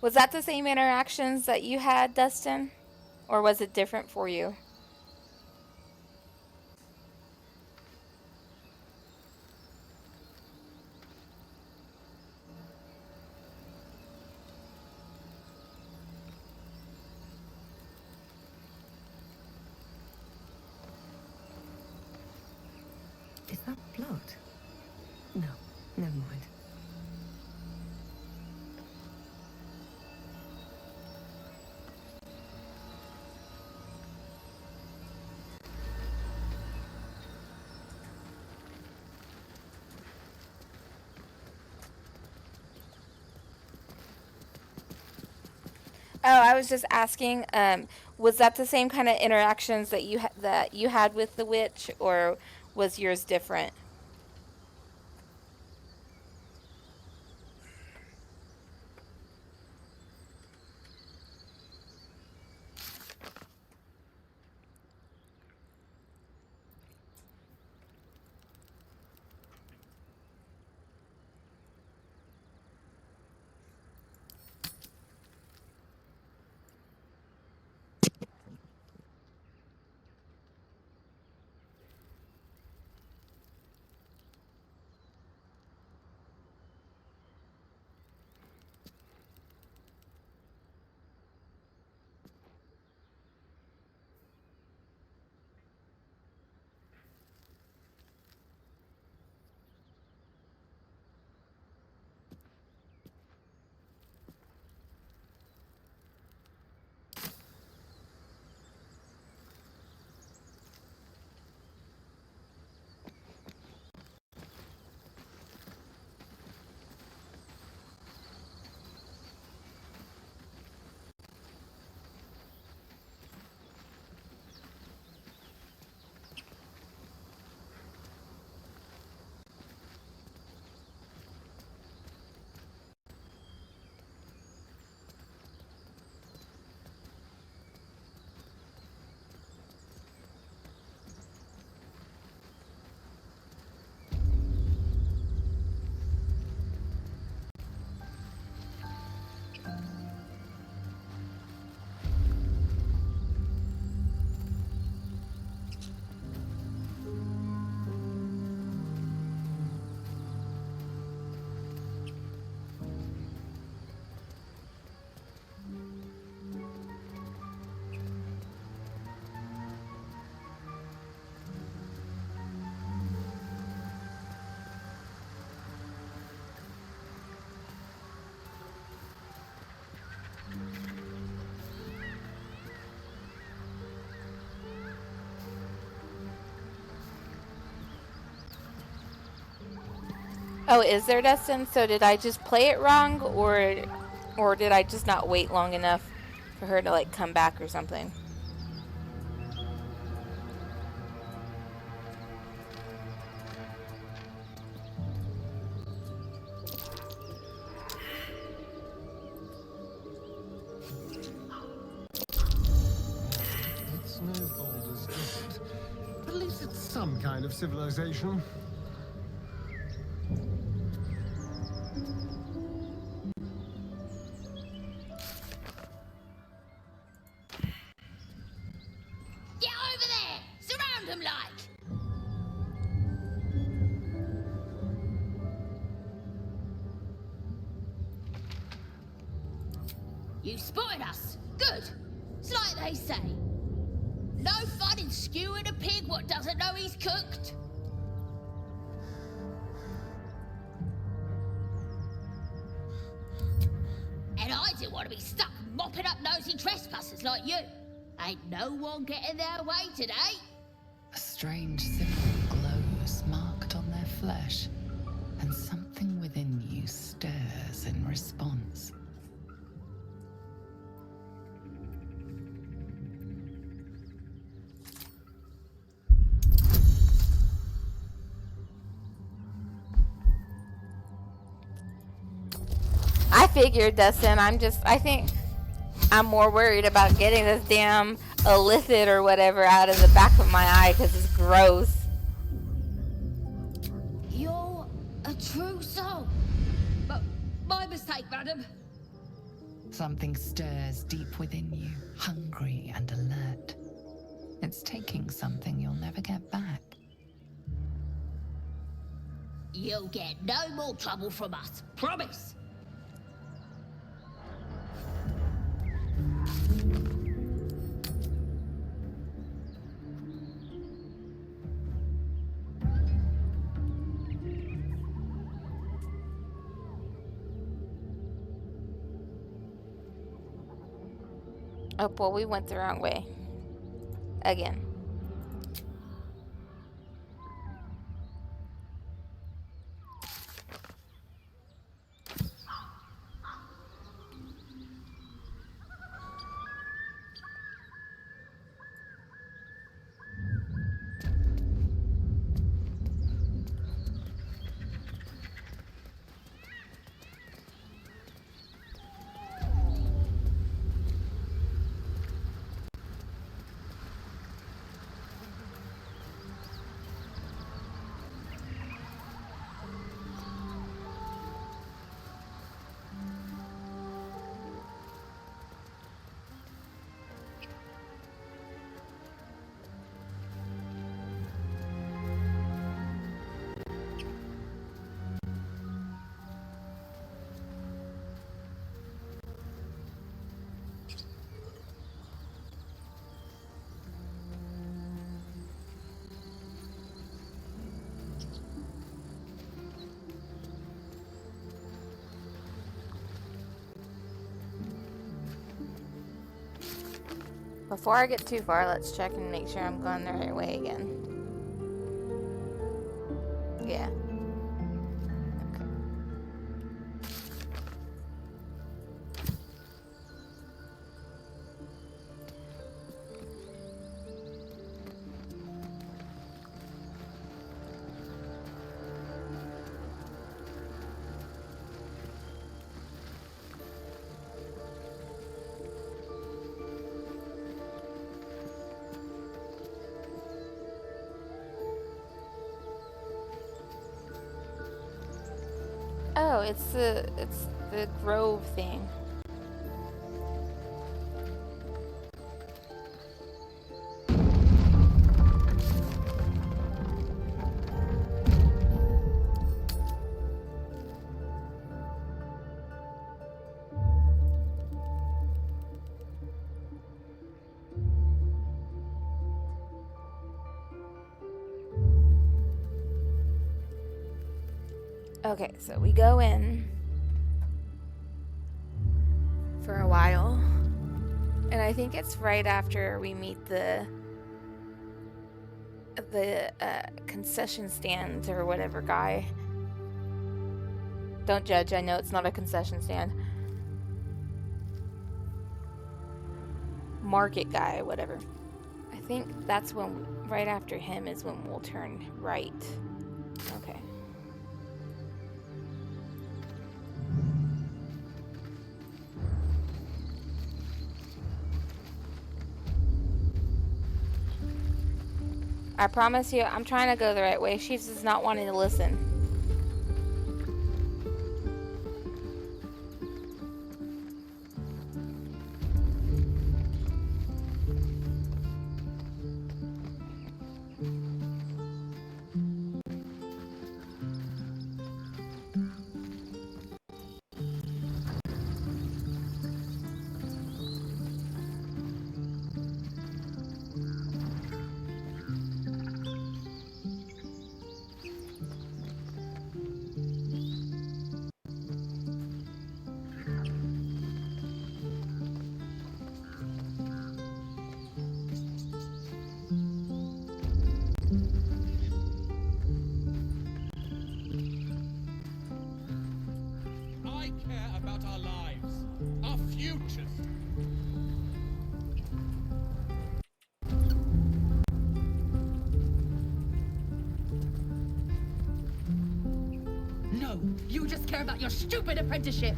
Was that the same interactions that you had, Dustin? Or was it different for you? Is that blood? No, never mind. Oh, I was just asking, was that the same kind of interactions that you had with the witch, or was yours different? Oh, is there, Dustin? So did I just play it wrong, or did I just not wait long enough for her to like come back or something? It's no Baldur's Gate. At least it's some kind of civilization. Get over there! Surround them like! You spotted us. Good. It's like they say. No fun in skewing a pig what doesn't know he's cooked. And I didn't want to be stuck mopping up nosy trespassers like you. Ain't no one getting their way today. A strange symbol glows marked on their flesh, and something within you stirs in response. I figured, Dustin. I think I'm more worried about getting this damn illithid or whatever out of the back of my eye because it's gross. You're a true soul. But my mistake, madam. Something stirs deep within you, hungry and alert. It's taking something you'll never get back. You'll get no more trouble from us. Promise. Oh, well, we went the wrong way. Again. Before I get too far, let's check and make sure I'm going the right way again. Yeah. Oh, it's the grove thing. Okay, so we go in for a while, and I think it's right after we meet the concession stand or whatever guy. Don't judge. I know it's not a concession stand. Market guy, whatever. I think that's when, right after him is when we'll turn right. Okay. I promise you, I'm trying to go the right way. She's just not wanting to listen. I care about our lives, our futures. No, you just care about your stupid apprenticeship.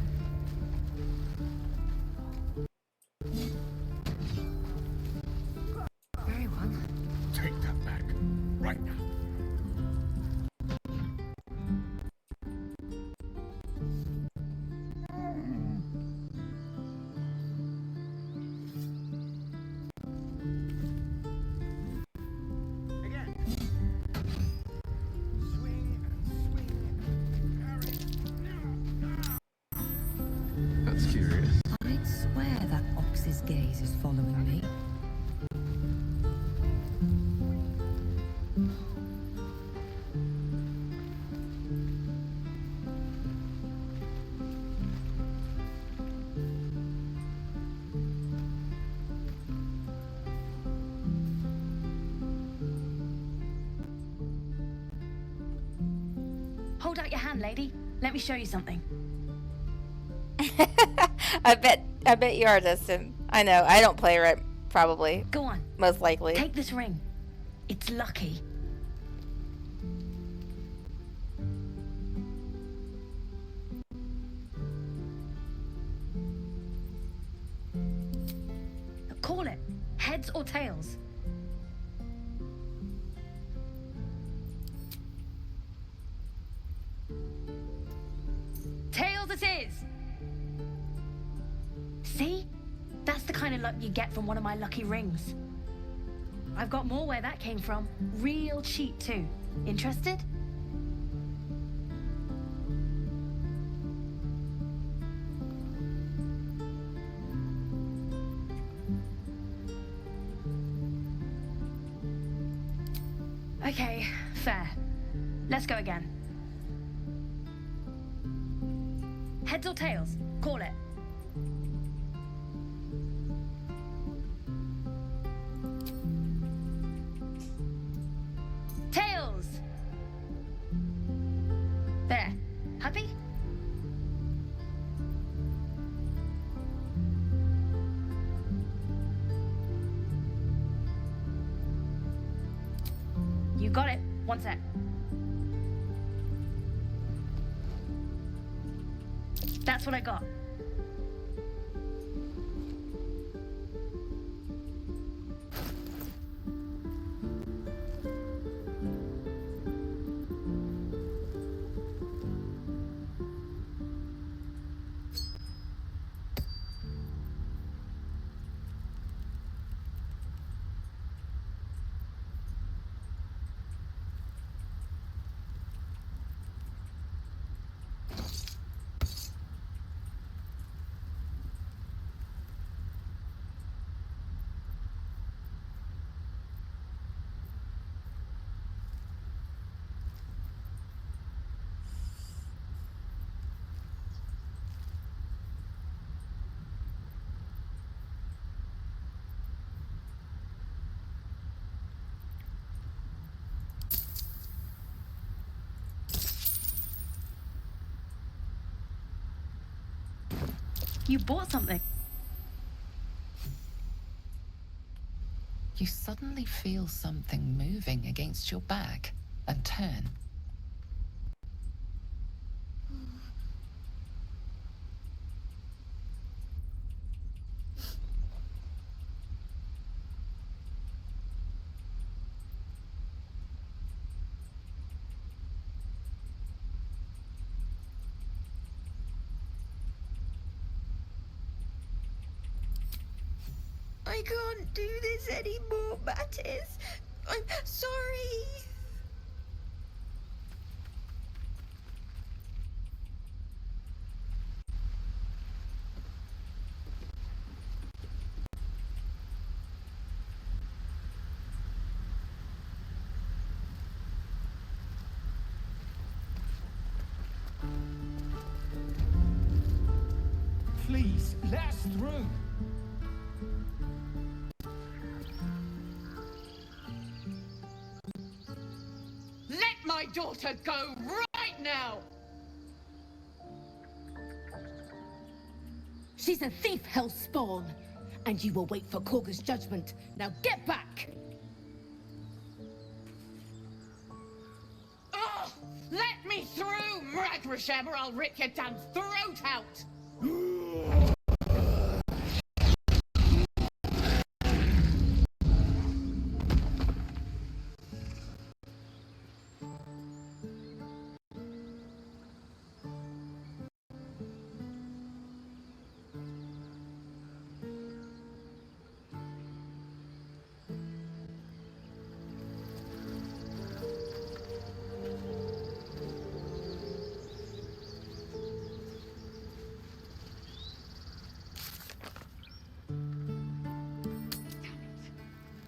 Very well. Take that back, right now. That's curious. I'd swear that ox's gaze is following me. Hold out your hand, lady. Let me show you something. I bet you are, Dustin. I know. I don't play right, probably. Go on. Most likely. Take this ring. It's lucky. Call it. Heads or tails? Tails it is! See? That's the kind of luck you get from one of my lucky rings. I've got more where that came from. Real cheap too. Interested? Okay, fair. Let's go again. Heads or tails? Call it. Tails! There. Happy? You got it. One sec. That's what I got. You bought something. You suddenly feel something moving against your back and turn. I can't do this anymore, Mattis. I'm sorry. Please, let us through. Let my daughter go right now! She's a thief, Hellspawn, and you will wait for Korga's judgment. Now get back! Oh, let me through, Mragrasham, or I'll rip your damn throat out!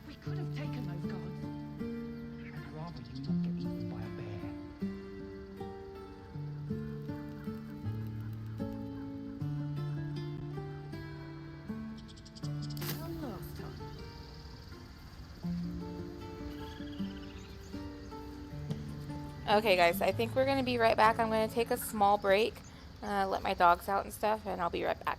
We could have taken those guards. I'd rather you not get eaten by a bear. One last time. Okay, guys, I think we're going to be right back. I'm going to take a small break, let my dogs out and stuff, and I'll be right back.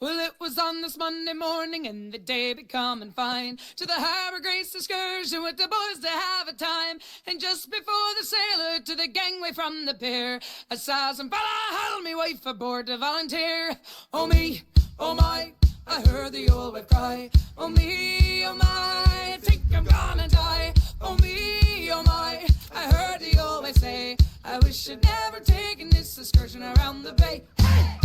Well, it was on this Monday morning and the day becoming fine. To the Harbour Grace excursion with the boys to have a time. And just before the sailor to the gangway from the pier, I saw some fella hail me wife aboard to volunteer. Oh me, oh my, I heard the old wife cry. Oh me, oh my, I think I'm gonna die. Oh me, oh my, I heard the old wife say, I wish I'd never taken this excursion around the bay. Hey!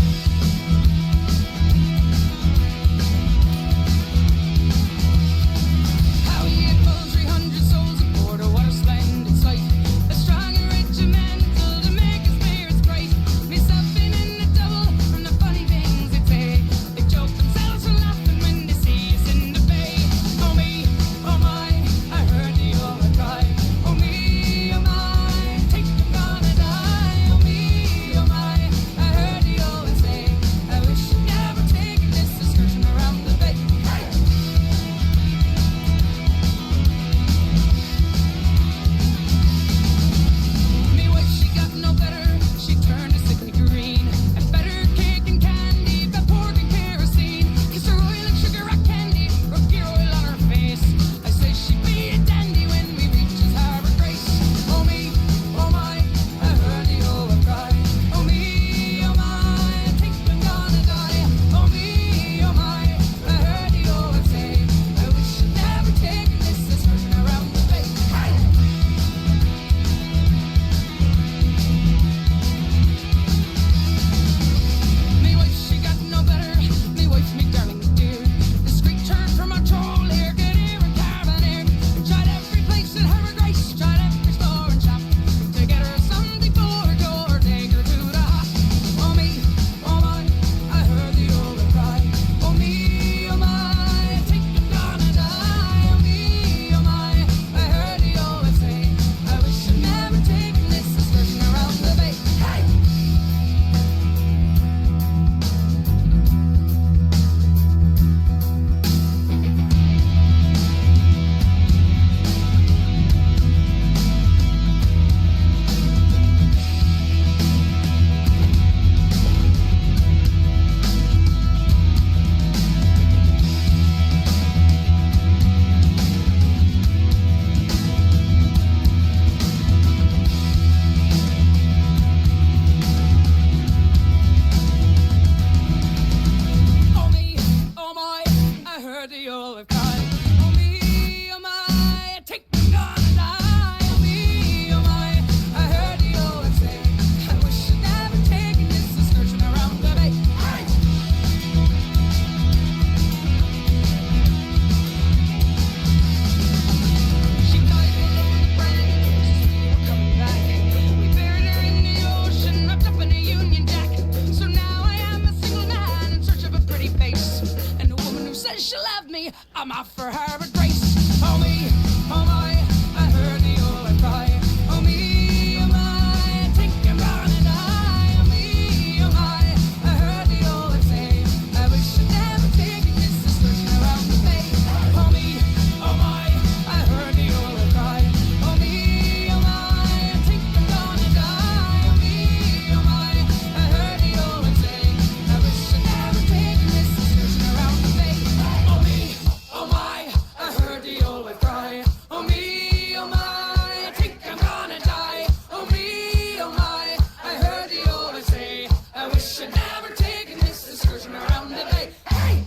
I heard me, I'm off for Harbor Grace. Oh me, oh my, I heard the old cry. Oh me, oh my, I think I'm gonna die. Oh me, oh my, I heard the old say. I wish I'd never taken this excursion around the bay. Oh me, oh my, I heard the old cry. Oh me, oh my, I think I'm gonna die. Oh me, oh my, I heard the old say. I wish I'd never taken this excursion around the bay. Oh me, oh my, I heard the old cry. Oh me, oh my, I think I'm gonna die. Oh me, oh my, I heard the old say. I wish I'd never taken this excursion around the bay. Hey!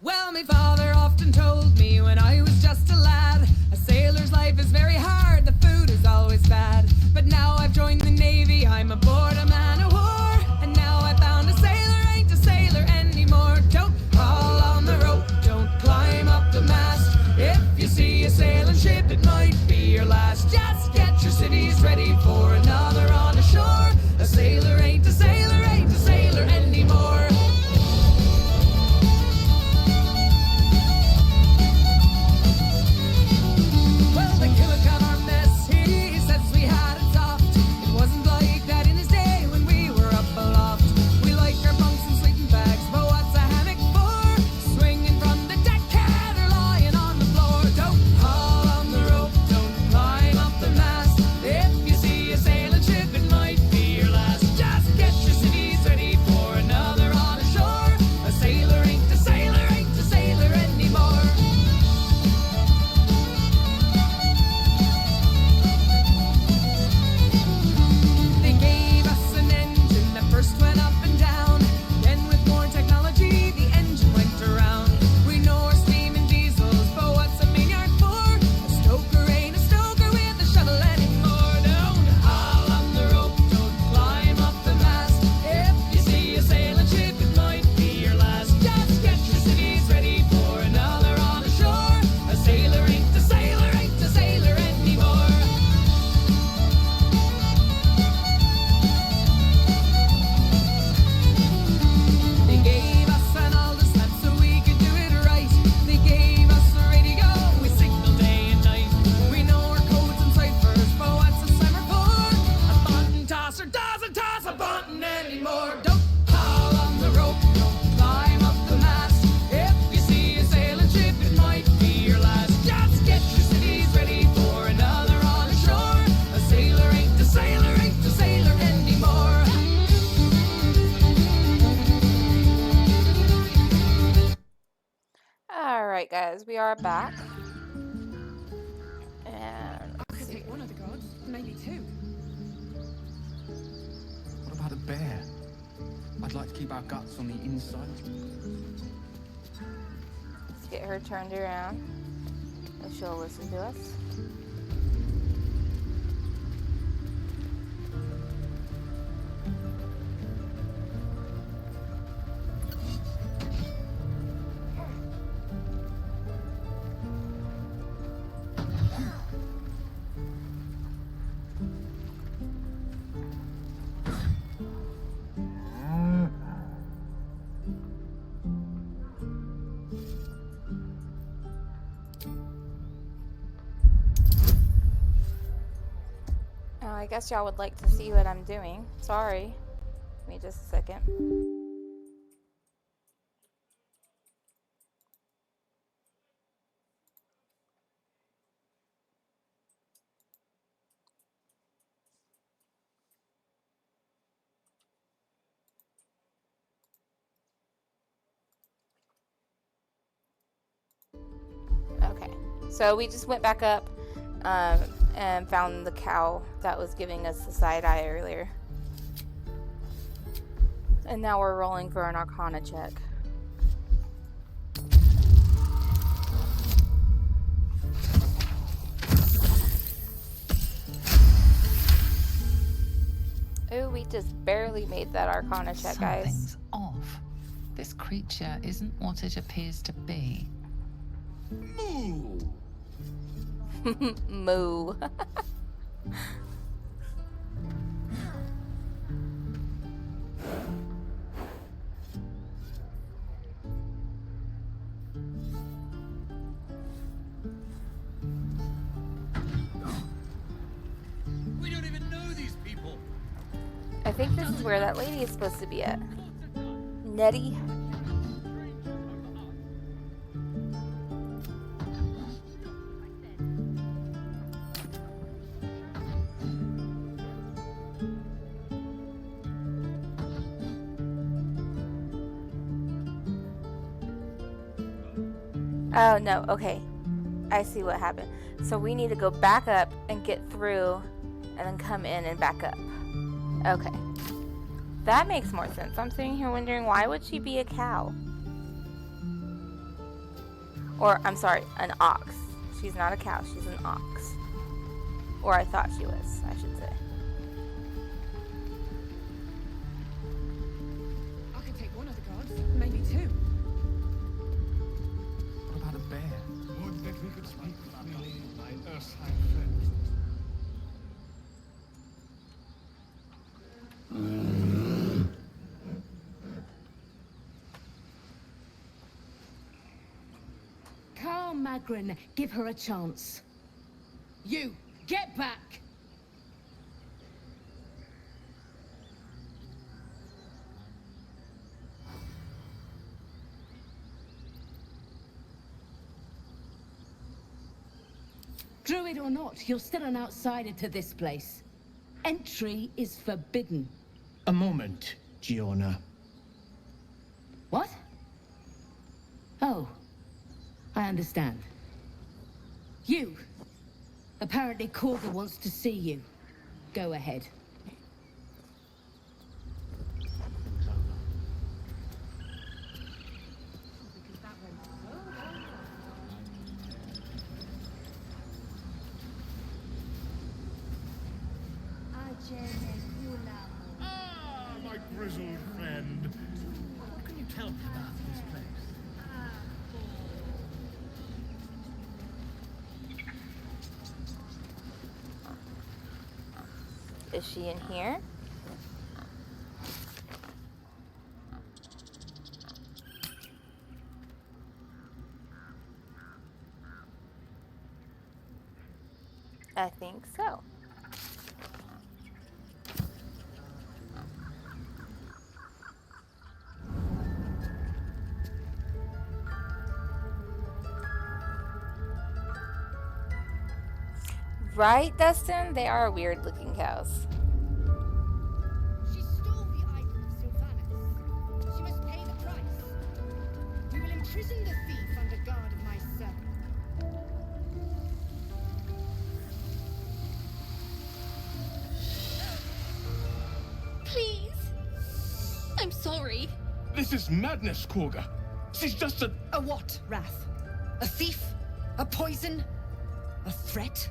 Well, my father often told me when I was just a lad, a sailor's life is very hard, the food is always bad. But now I've joined the Navy, I'm aboard a man of war, and now I found a sailor ain't a sailor anymore. Don't haul on the rope, don't climb up the mast. If you see a sailing ship, it might be your last. Just get your civvies ready for another on the shore. A sailor ain't a sailor, ain't a sailor anymore. Well, the killer cut our mess, he says we had it soft. It wasn't like that in his day when we were up aloft. We like our bunks and sleeping bags, but what's a hammock for? Swinging from the deckhead or lying on the floor. Don't haul on the rope, don't climb up the mast. If you see a sailing ship, it might be your last. Just get your civvies ready for another on the shore. A sailor ain't a sailor, ain't a sailor anymore. They gave us an engine that first went up and down. Then with more technology, the engine went around. We know our steam and diesels, but what's a maniac for? A stoker ain't a stoker with a shovel anymore. Don't haul on the rope, don't climb up the mast. If you see a sailing ship, it might be your last. Just get your civvies ready for another on the shore. A sailor ain't a sailor, ain't a sailor anymore. They gave us an Aldous map so we could do it right. They gave us a radio, we signal day and night. We know our codes and ciphers, but what's a summer for? A button tosser doesn't toss a button anymore. Don't haul on the rope, don't climb up the mast. If you see a sailing ship, it might be your last. Just get your civvies ready for another on the shore. A sailor ain't a sailor, ain't a sailor anymore. Alright, guys, we are back. And I could take one of the gods, maybe two. What about a bear? I'd like to keep our guts on the inside. let's get her turned around. If she'll listen to us. I guess y'all would like to see what I'm doing. Sorry. Give me just a second. Okay, so we just went back up and found the cow that was giving us the side eye earlier. And now we're rolling for an Arcana check. Ooh, we just barely made that Arcana check, guys. Something's off. This creature isn't what it appears to be. Moo! Moo. think this is where that lady is supposed to be at. Nettie. Oh, no. Okay. I see what happened. So we need to go back up and get through and then come in and back up. Okay. That makes more sense. I'm sitting here wondering, why would she be a cow? Or, I'm sorry, an ox. She's not a cow. She's an ox. Or I thought she was, I should say. I can take one of the gods, maybe two. What about a bear? Would that we could speak freely, my Ursine friend. Carl Magrin, give her a chance. You, get back! Druid or not, you're still an outsider to this place. Entry is forbidden. A moment, Giona. What? Oh, I understand. You. Apparently Korga wants to see you. Go ahead. Ah, my grizzled friend. What can you tell me about this place? Is she in here? I think so. Right, Dustin? They are weird looking cows. She stole the idol of Sylvanas. She must pay the price. We will imprison the thief under guard of my servant. Please. I'm sorry. This is madness, Korga. She's just a... A what, Wrath? A thief? A poison? A threat?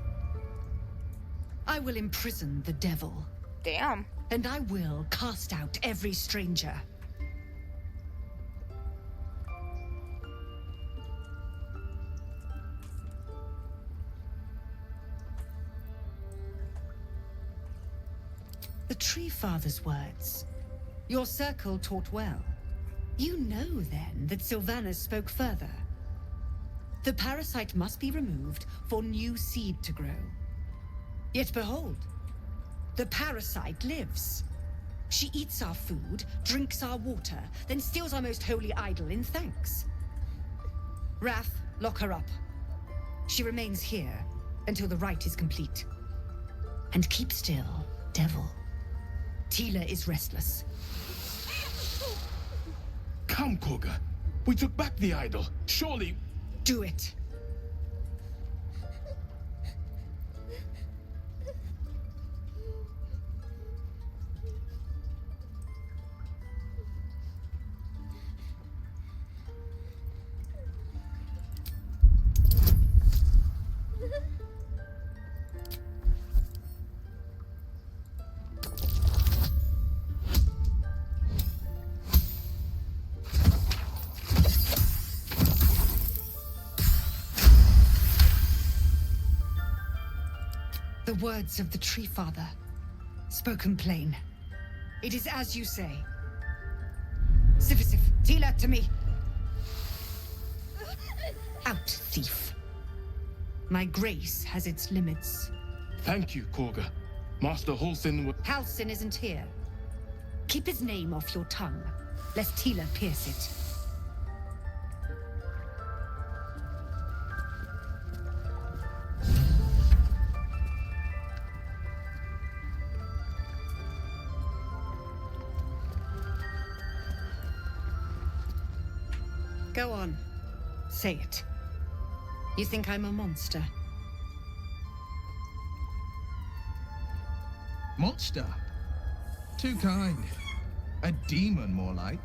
I will imprison the devil. Damn. And I will cast out every stranger. The Tree Father's words. Your circle taught well. You know, then, that Sylvanas spoke further. The parasite must be removed for new seed to grow. Yet behold, the parasite lives. She eats our food, drinks our water, then steals our most holy idol in thanks. Wrath, lock her up. She remains here until the rite is complete. And keep still, devil. Tila is restless. Come, Korga. We took back the idol. Surely... Do it. The words of the Tree Father, spoken plain. It is as you say. Sifisif, Tila, to me. Out, thief. My grace has its limits. Thank you, Korga. Master Halsin would... Halsin isn't here. Keep his name off your tongue, lest Tila pierce it. Go on. Say it. You think I'm a monster? Monster? Too kind. A demon, more like.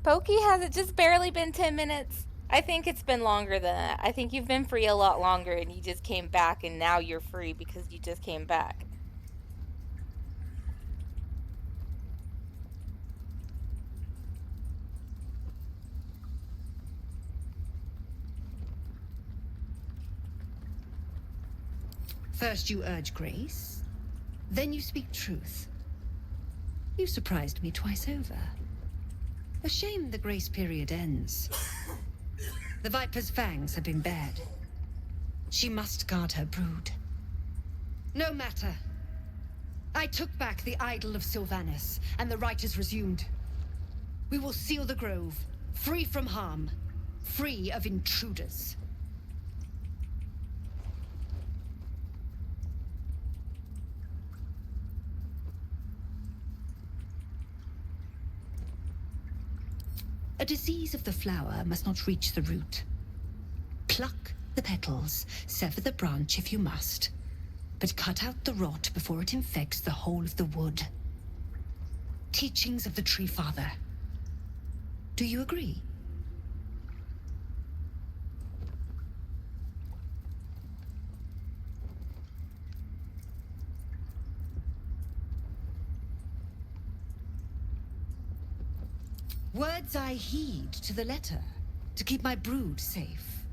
Pokey, has it just barely been 10 minutes? I think it's been longer than that. I think you've been free a lot longer and you just came back and now you're free because you just came back. First you urge grace, then you speak truth. You surprised me twice over. A shame the grace period ends. The Viper's fangs have been bared. She must guard her brood. No matter. I took back the idol of Sylvanas, and the rite is resumed. We will seal the grove, free from harm, free of intruders. A disease of the flower must not reach the root. Pluck the petals, sever the branch if you must, but cut out the rot before it infects the whole of the wood. Teachings of the Tree Father. Do you agree? Words I heed to the letter, to keep my brood safe.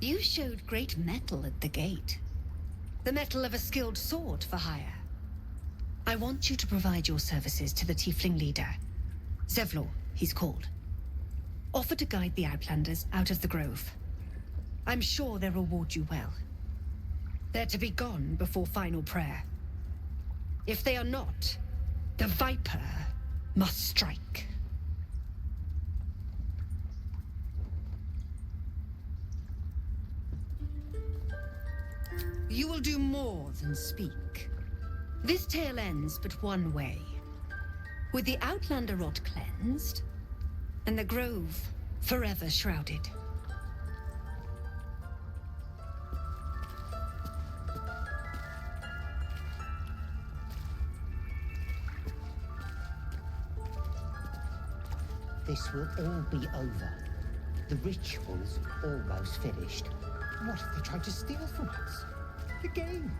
You showed great mettle at the gate. The mettle of a skilled sword for hire. I want you to provide your services to the tiefling leader. Zevlor, he's called. Offer to guide the Outlanders out of the grove. I'm sure they'll reward you well. They're to be gone before final prayer. If they are not, the Viper must strike. You will do more than speak. This tale ends but one way. With the Outlander rot cleansed, and the grove forever shrouded. This will all be over. The ritual's almost finished. What if they tried to steal from us? The game!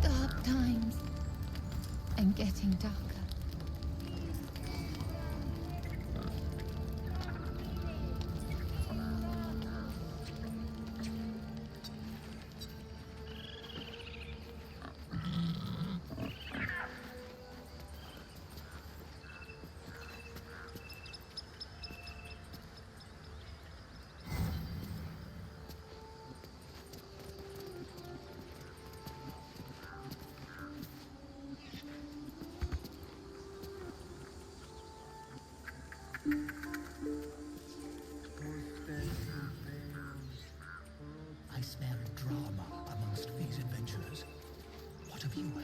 Dark times. And getting darker. smell drama amongst these adventurers. What have you heard?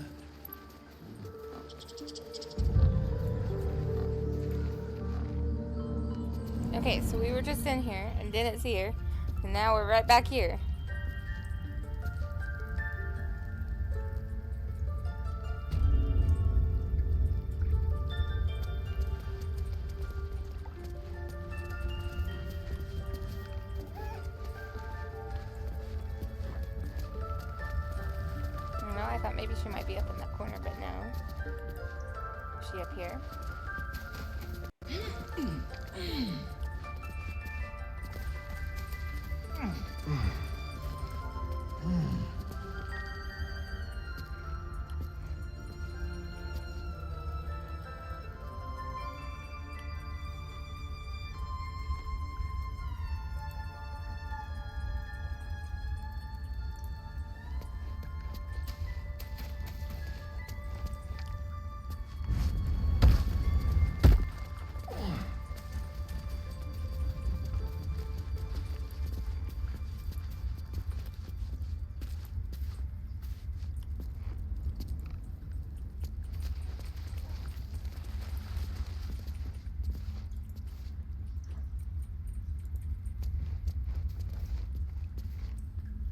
Okay, so we were just in here and didn't see her, and now we're right back here. No, I thought maybe she might be up in that corner, but no. Is she up here?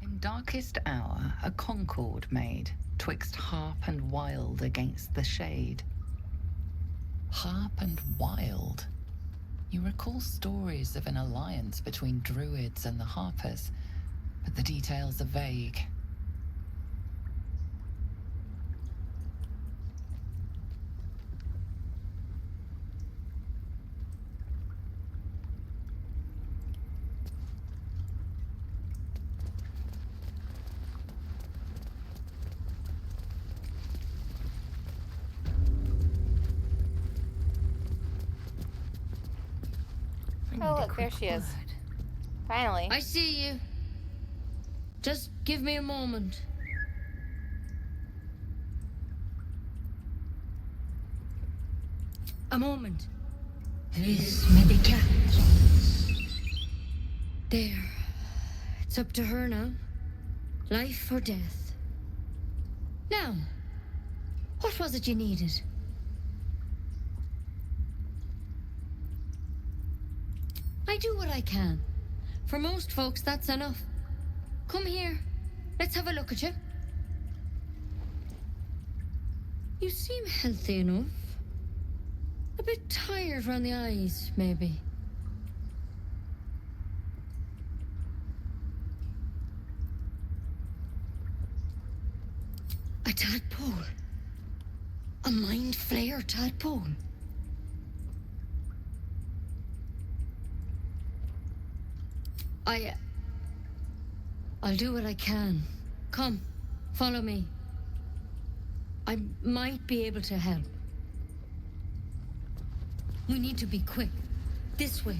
In darkest hour, a concord made, twixt harp and wild against the shade. Harp and wild? You recall stories of an alliance between druids and the harpers, but the details are vague. Oh, look, there she is. Finally. I see you. Just give me a moment. A moment. Vis medicat. There. It's up to her now. Life or death. Now, what was it you needed? I do what I can. For most folks, that's enough. Come here. Let's have a look at you. You seem healthy enough. A bit tired around the eyes, maybe. A tadpole. A mind flayer tadpole. I'll do what I can. Come, follow me. I might be able to help. We need to be quick. This way.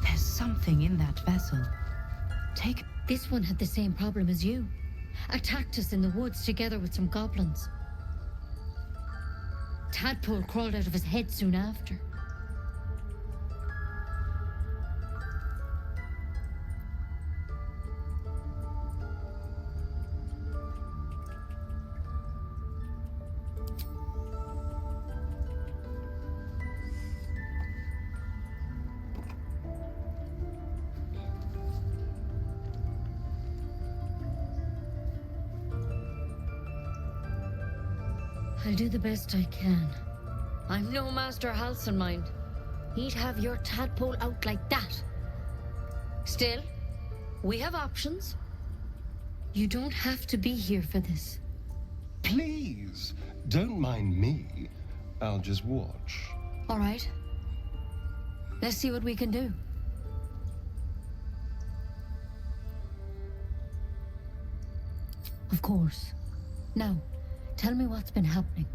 There's something in that vessel. Take... This one had the same problem as you. Attacked us in the woods together with some goblins. Tadpole crawled out of his head soon after. I'll do the best I can. I'm no Master Halsenmind. He'd have your tadpole out like that. Still, we have options. You don't have to be here for this. Please, don't mind me. I'll just watch. All right. Let's see what we can do. Of course. Now, tell me what's been happening.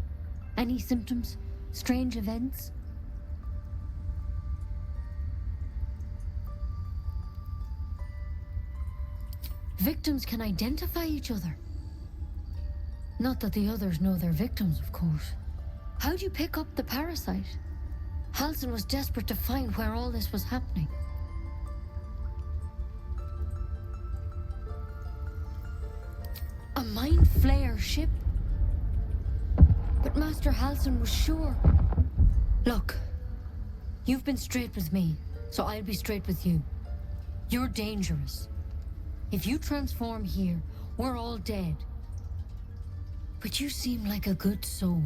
Any symptoms? Strange events? victims can identify each other. Not that the others know they're victims, of course. How'd you pick up the parasite? Halsin was desperate to find where all this was happening. A mind flayer ship? But Master Halsin was sure. Look, you've been straight with me, so I'll be straight with you. You're dangerous. If you transform here, we're all dead. But you seem like a good soul.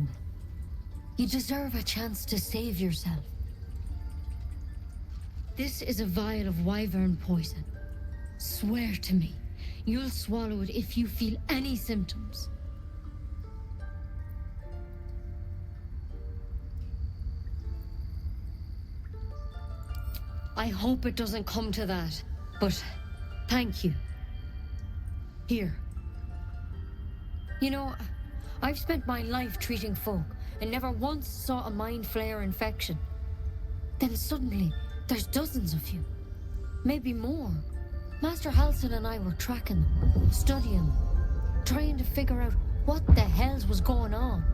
You deserve a chance to save yourself. This is a vial of wyvern poison. Swear to me, you'll swallow it if you feel any symptoms. I hope it doesn't come to that, but thank you. Here. You know, I've spent my life treating folk and never once saw a mind flayer infection. Then suddenly, there's dozens of you. Maybe more. Master Halsin and I were tracking them, studying them, trying to figure out what the hells was going on.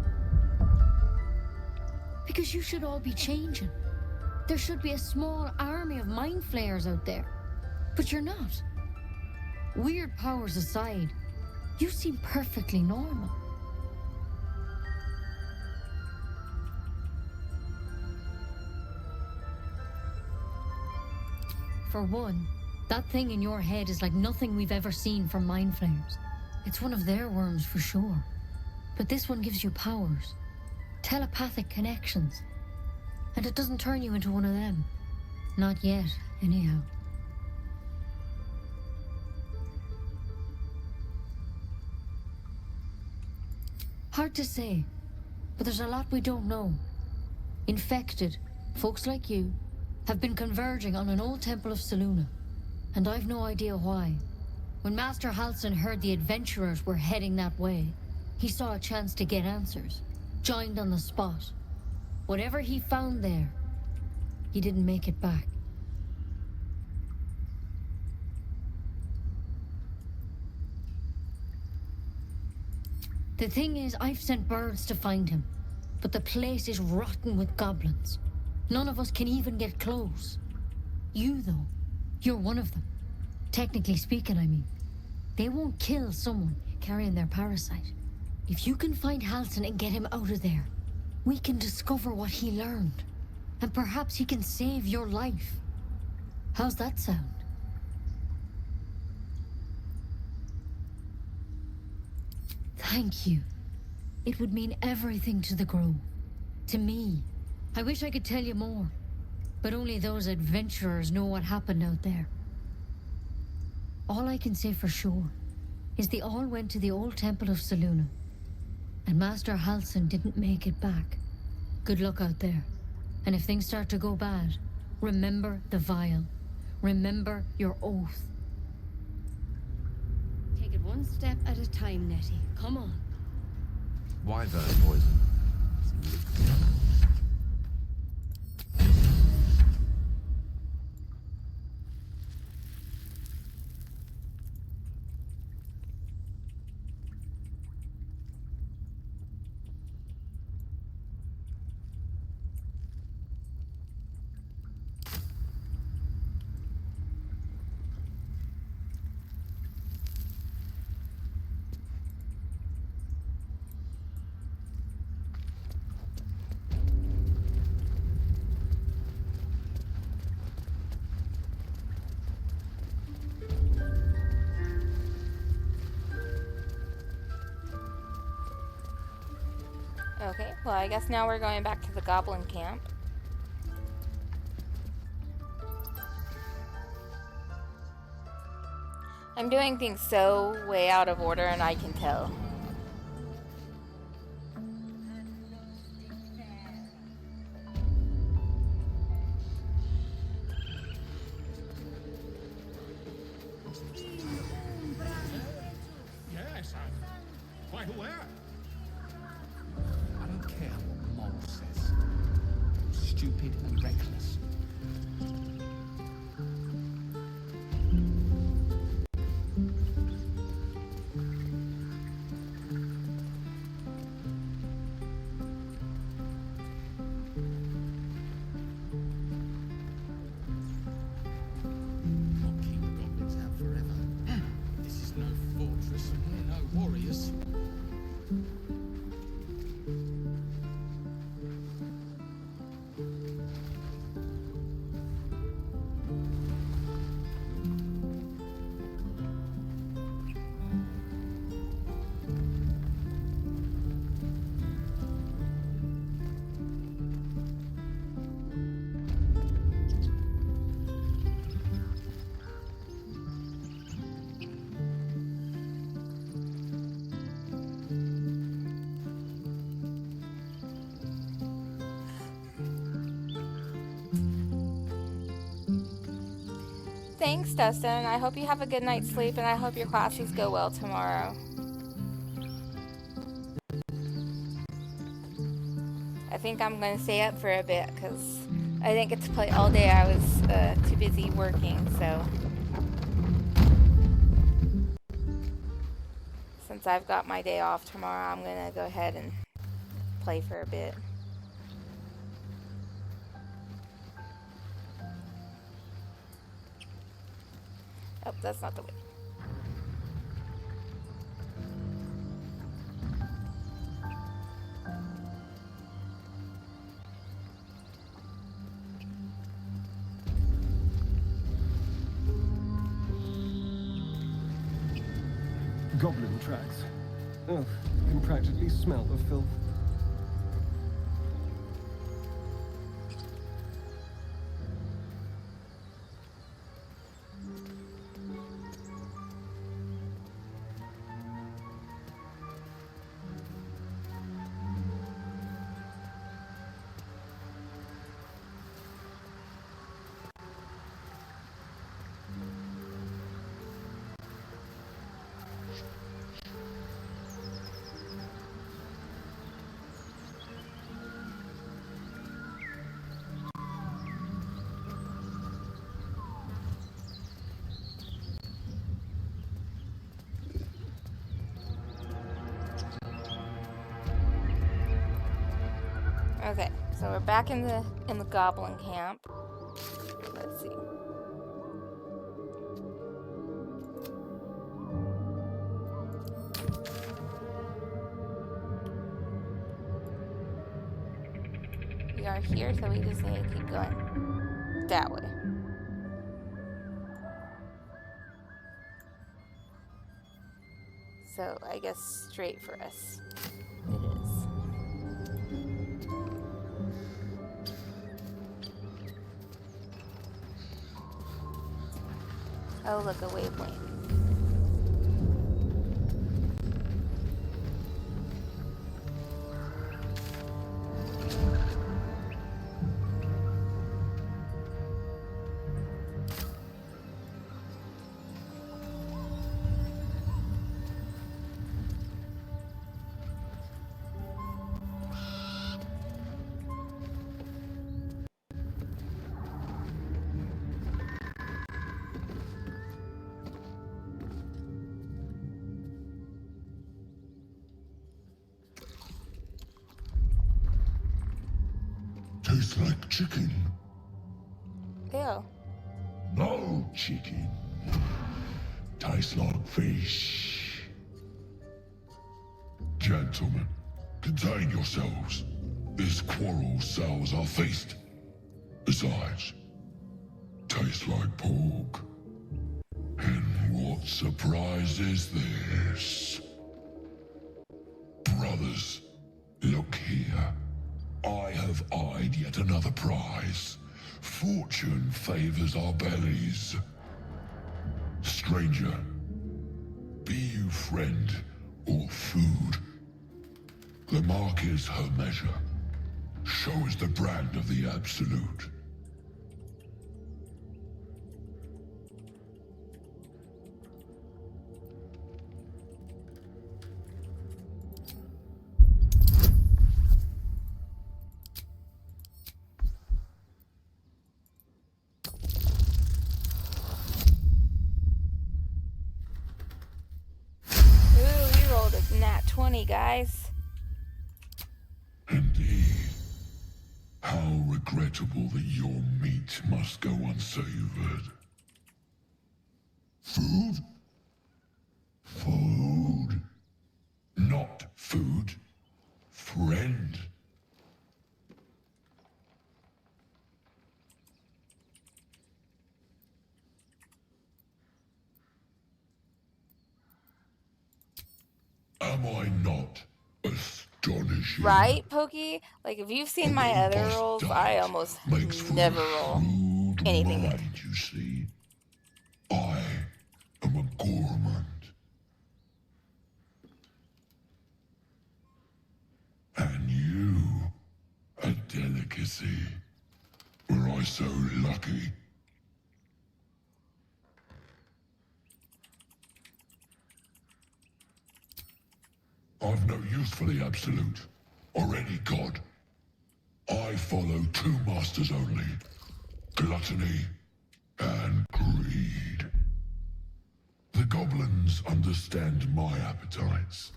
Because you should all be changing. There should be a small army of mind flayers out there. But you're not. Weird powers aside, you seem perfectly normal. For one, that thing in your head is like nothing we've ever seen from mind flayers. It's one of their worms for sure. But this one gives you powers. Telepathic connections. And it doesn't turn you into one of them. Not yet, anyhow. Hard to say, but there's a lot we don't know. Infected, folks like you, have been converging on an old temple of Selûne, and I've no idea why. When Master Halsin heard the adventurers were heading that way, he saw a chance to get answers, joined on the spot. Whatever he found there, he didn't make it back. The thing is, I've sent birds to find him, but the place is rotten with goblins. None of us can even get close. You, though, you're one of them. Technically speaking, I mean. They won't kill someone carrying their parasite. If you can find Halsin and get him out of there, we can discover what he learned. And perhaps he can save your life. How's that sound? Thank you. It would mean everything to the Grove. To me. I wish I could tell you more. But only those adventurers know what happened out there. All I can say for sure is they all went to the old temple of Selûne. And Master Halsin didn't make it back. Good luck out there. And if things start to go bad, remember the vial. Remember your oath. Take it one step at a time, Nettie. Come on. Wyvern poison. Okay, well, I guess now we're going back to the goblin camp. I'm doing things so way out of order, and I can tell. Yes, I'm quite aware. I don't care what Moral says. Stupid and reckless. Thanks, Dustin. I hope you have a good night's sleep, and I hope your classes go well tomorrow. I think I'm going to stay up for a bit because I didn't get to play all day. I was too busy working, so since I've got my day off tomorrow, I'm going to go ahead and play for a bit. Oh, that's not the way. Goblin tracks. Oh, you can practically smell the filth. Okay, so we're back in the goblin camp. Let's see. We are here, so we just need to keep going that way. So I guess straight for us it is. Oh, look, a waypoint. Tastes like chicken. Ew. No chicken. Tastes like fish. Gentlemen, contain yourselves. This quarrel sours our feast. Besides, tastes like pork. And what surprise is this? Brothers, look here. I have eyed yet another prize. Fortune favors our bellies. Stranger, be you friend or food. The mark is her measure. Show us the brand of the absolute. Ooh, we rolled a nat 20, guys. How regrettable that your meat must go unsavored. Food? Food. Not food. Friend. Am I not astonishing? Right, Pokey? Like, if you've seen my other rolls, I almost never roll anything good. You see, I am a gourmand. And you, a delicacy. Were I so lucky? I've no use for the Absolute, or any god. I follow two masters only, gluttony and greed. The goblins understand my appetites.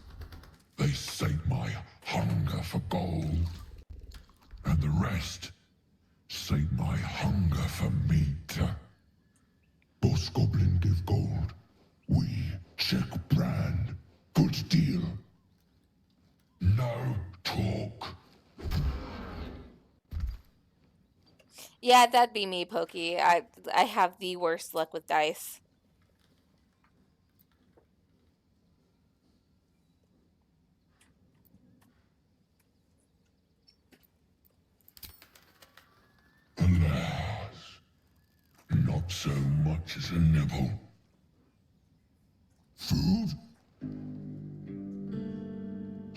They sate my hunger for gold. And the rest sate my hunger for meat. Boss Goblin give gold. We check brand. Good deal. No talk. Yeah, that'd be me, Pokey. I have the worst luck with dice. Alas, not so much as a nibble. Food?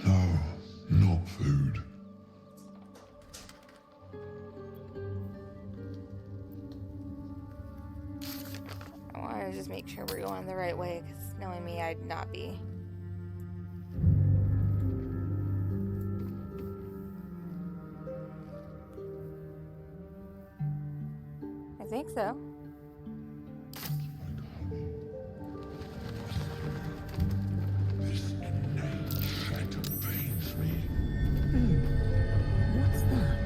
No, not food. I want to just make sure we're going the right way, because knowing me, I'd not be. I think so. This innate shatter pains me. What's that?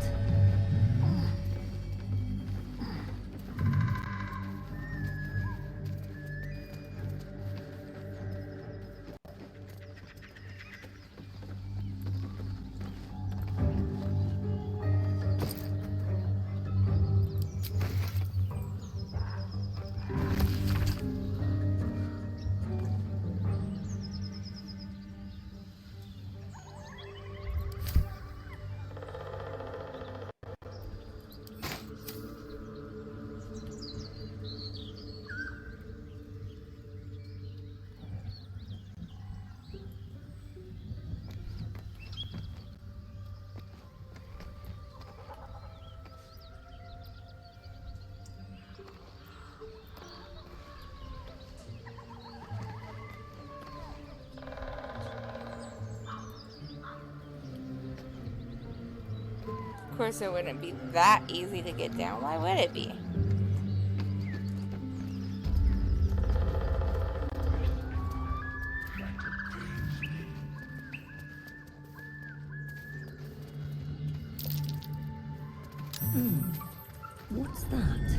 Of course, it wouldn't be that easy to get down. Why would it be? What's that?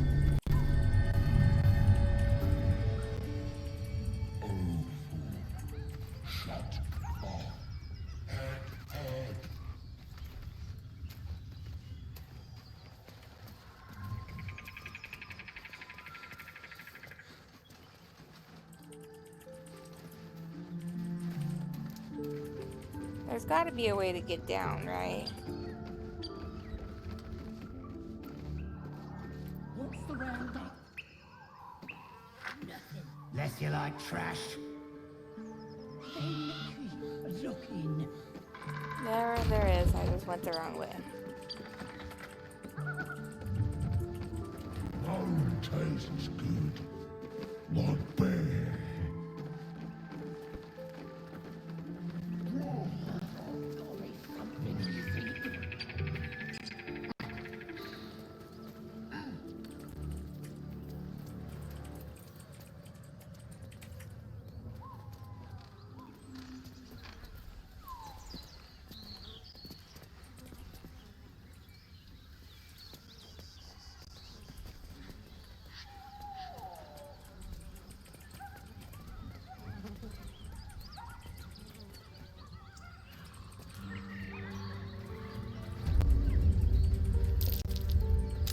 Shut up. Head. There's got to be a way to get down, right? What's the round up? Nothing. Less you like trash. Hey, looking. There is. I just went the wrong way. Bone tastes good. Like bear.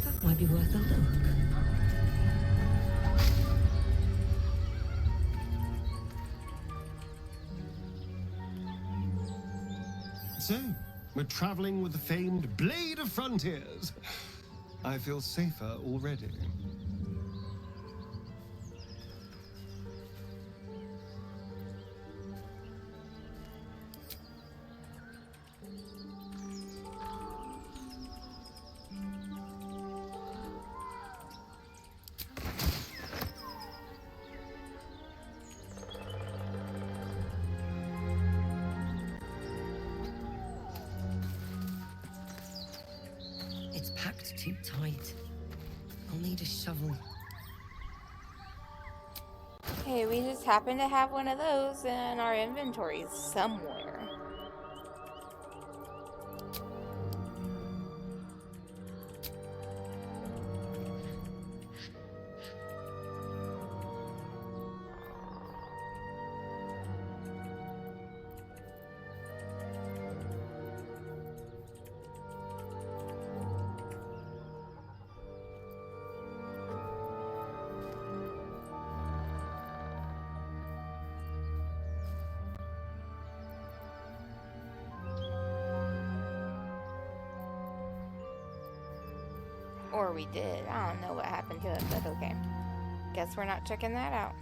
That might be worth a look. So, we're traveling with the famed Blade of Frontiers. I feel safer already. too tight. I'll need a shovel. Hey, we just happen to have one of those in our inventories somewhere. Or we did. I don't know what happened to it, but okay. Guess we're not checking that out.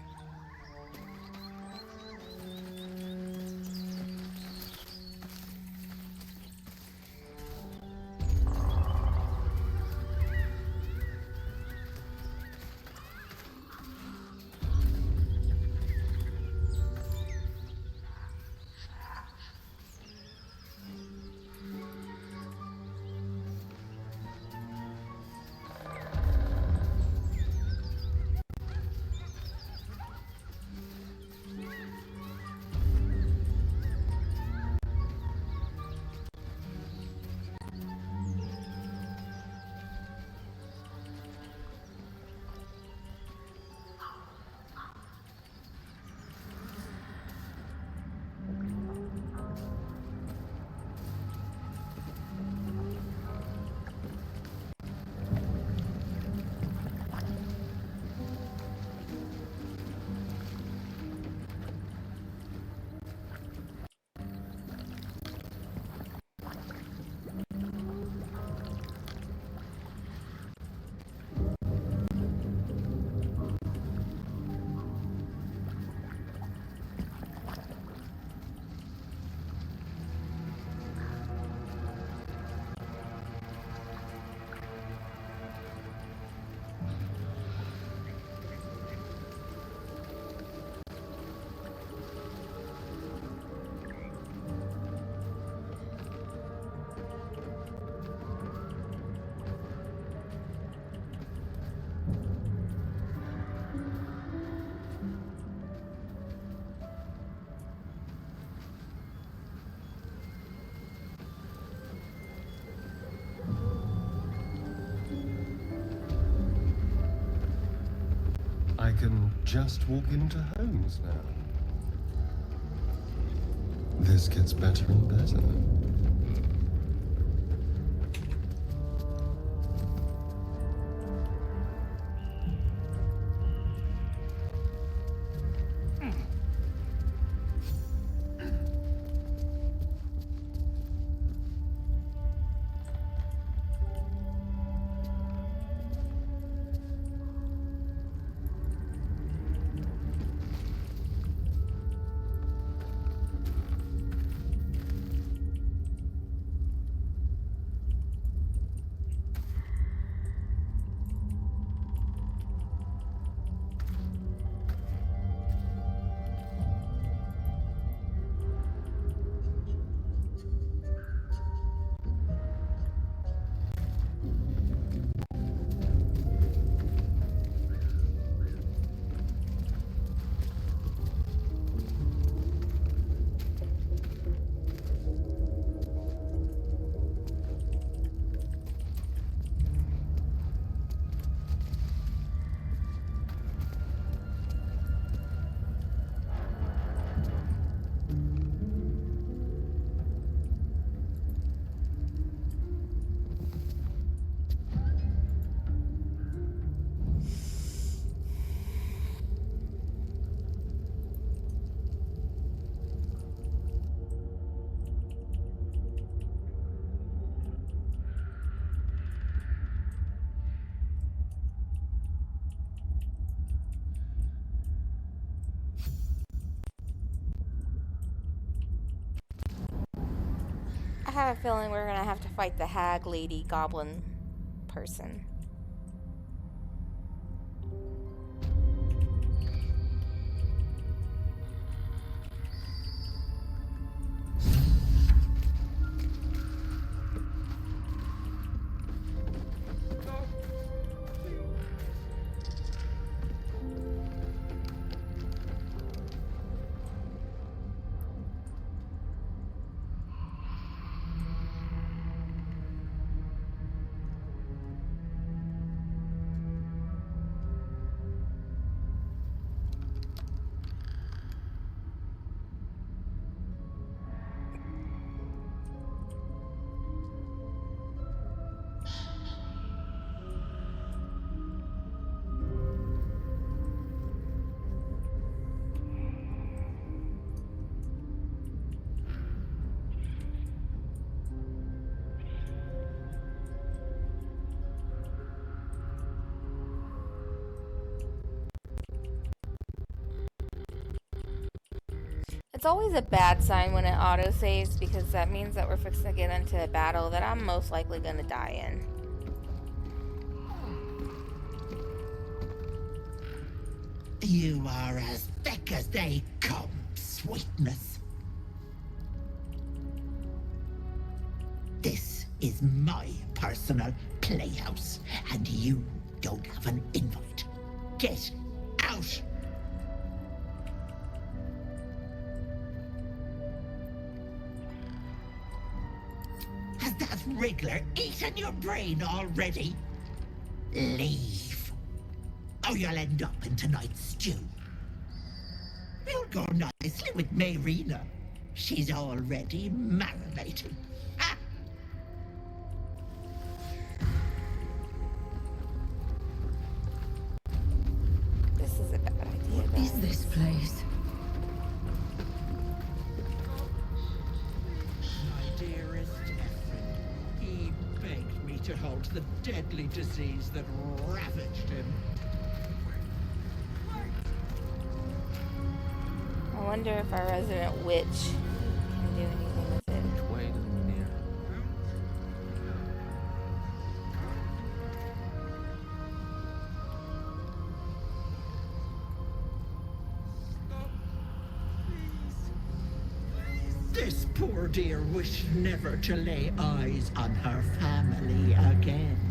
I can just walk into homes now. This gets better and better. I have a feeling we're gonna have to fight the hag lady goblin person. It's always a bad sign when it auto-saves because that means that we're fixing to get into a battle that I'm most likely gonna die in. You are as thick as they come, sweetness. This is my personal playhouse, and you don't have an invite. Get out! Has that wriggler eaten your brain already? Leave, or you'll end up in tonight's stew. You'll go nicely with Mayrina. She's already marinating. Ha! This is a bad idea. What is this place? My dearest Ephraim, he begged me to halt the deadly disease that ravaged him. I wonder if our resident witch can do anything with it. Which way does it near? This poor dear wished never to lay eyes on her family again.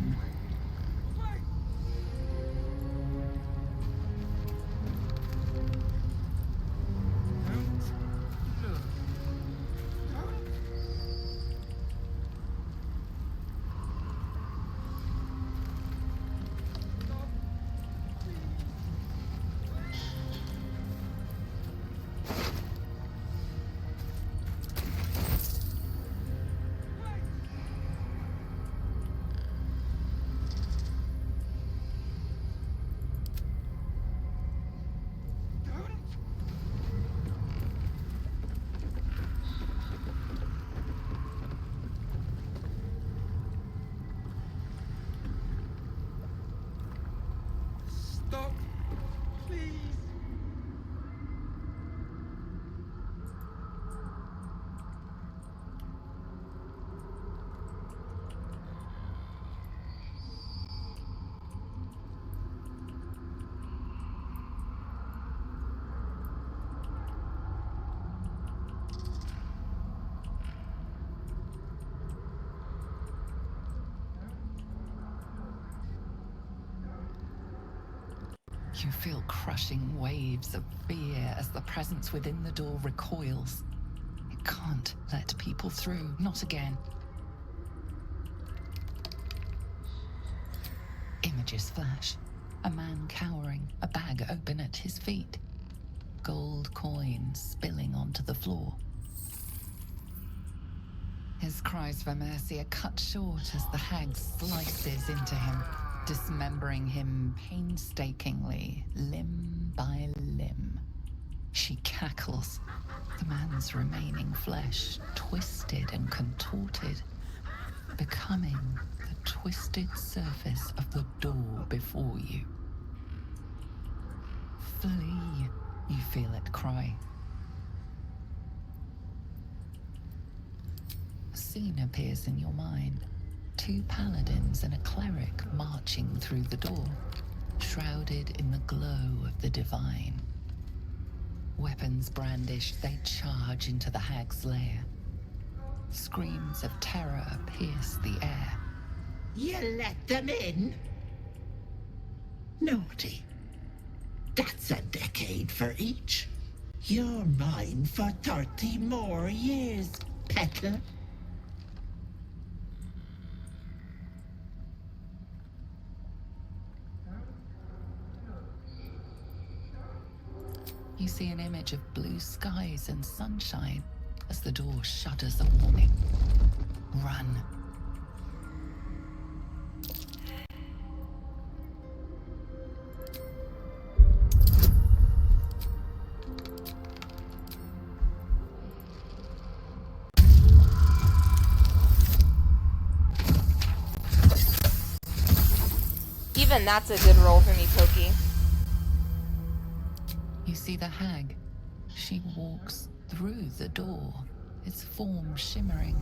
Stop, please. You feel crushing waves of fear as the presence within the door recoils. It can't let people through, not again. Images flash. A man cowering, a bag open at his feet. Gold coins spilling onto the floor. His cries for mercy are cut short as the hag slices into him, dismembering him painstakingly, limb by limb. She cackles, the man's remaining flesh twisted and contorted, becoming the twisted surface of the door before you. Flee, you feel it cry. A scene appears in your mind. Two paladins and a cleric marching through the door, shrouded in the glow of the divine. Weapons brandished, they charge into the hag's lair. Screams of terror pierce the air. You let them in? Naughty. That's a decade for each. You're mine for 30 more years, peddler. You see an image of blue skies and sunshine as the door shudders a warning. Run. Even that's a good roll for me, Pokey. You see the hag. She walks Through the door, its form shimmering,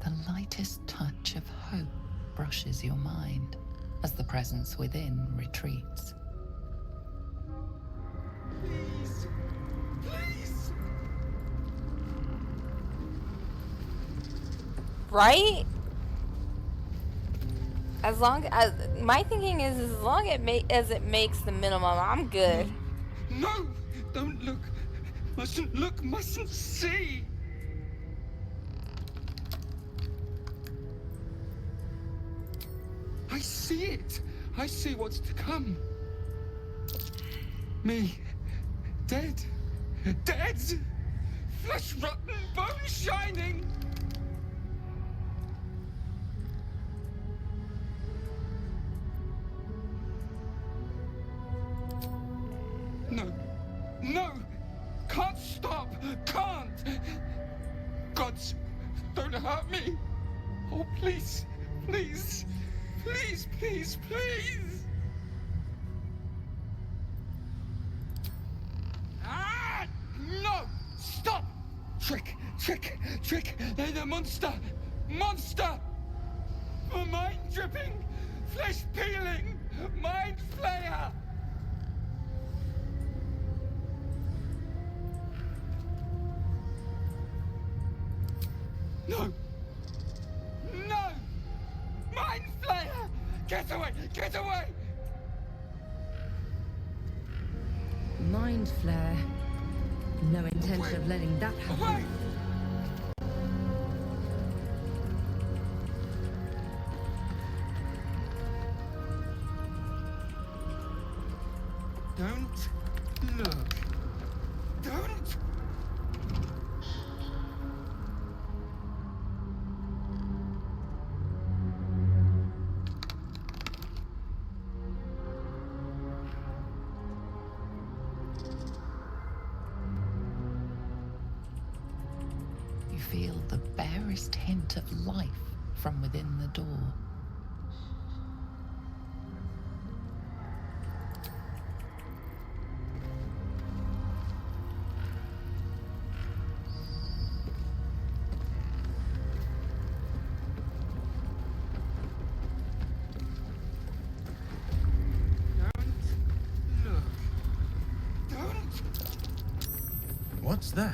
the lightest touch of hope brushes your mind as the presence within retreats. Please! Please! Right? As long as my thinking is, as long as it makes the minimum, I'm good. No! Don't look! Mustn't look, mustn't see! I see it! I see what's to come. Me. Dead. Dead! Flesh rotten, bone shining! No. No! Can't stop! Can't! Gods, don't hurt me! Oh, please, please, please, please, please! Ah! No! Stop! Trick, trick, trick! They're the monster! Monster! For mind dripping! Flesh peeling! Mind flayer! No! No! Mind flayer! Get away! Get away! Mind flare. No intention of letting that happen. Away! Don't look. Don't. You feel the barest hint of life from within the door. Look. Don't. What's that?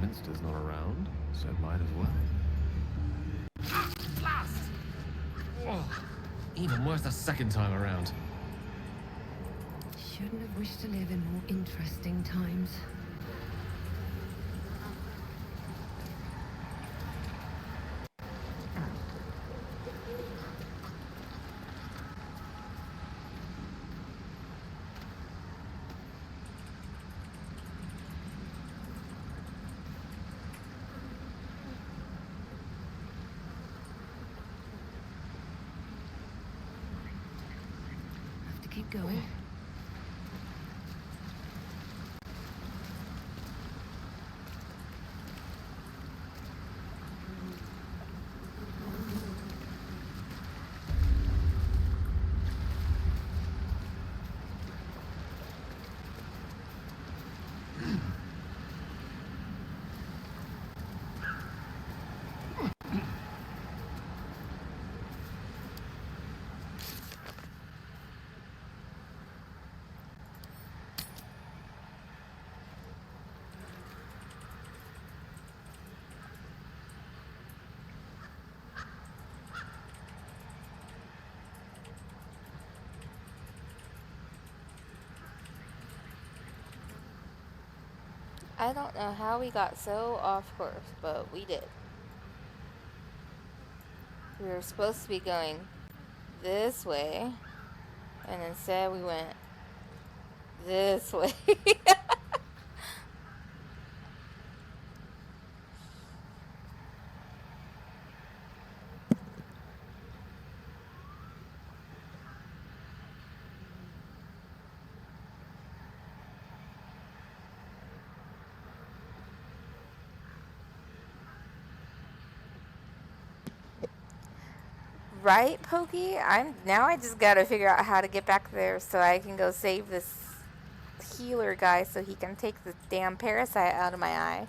Leinster's not around, so might as well. Blast! Oh, even worse the second time around. Shouldn't have wished to live in more interesting times. Have to keep going. I don't know how we got so off course, but we did. We were supposed to be going this way, and instead we went this way. Right, Pokey? I just gotta figure out how to get back there so I can go save this healer guy so he can take the damn parasite out of my eye.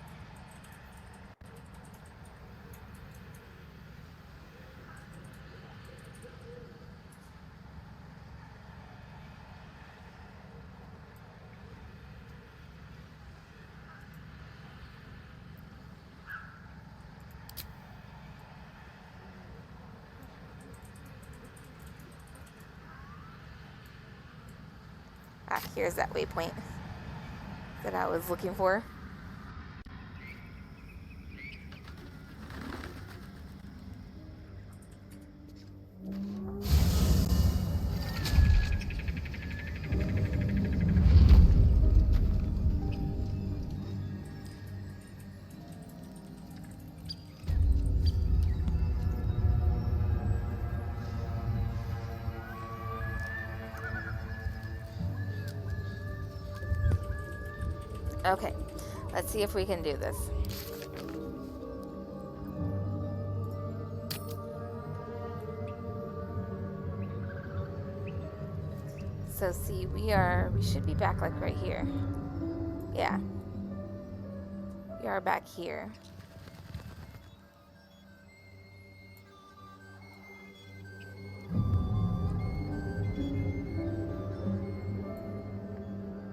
Ah, here's that waypoint that I was looking for. Okay, let's see if we can do this. So see, we should be back like right here. Yeah. We are back here.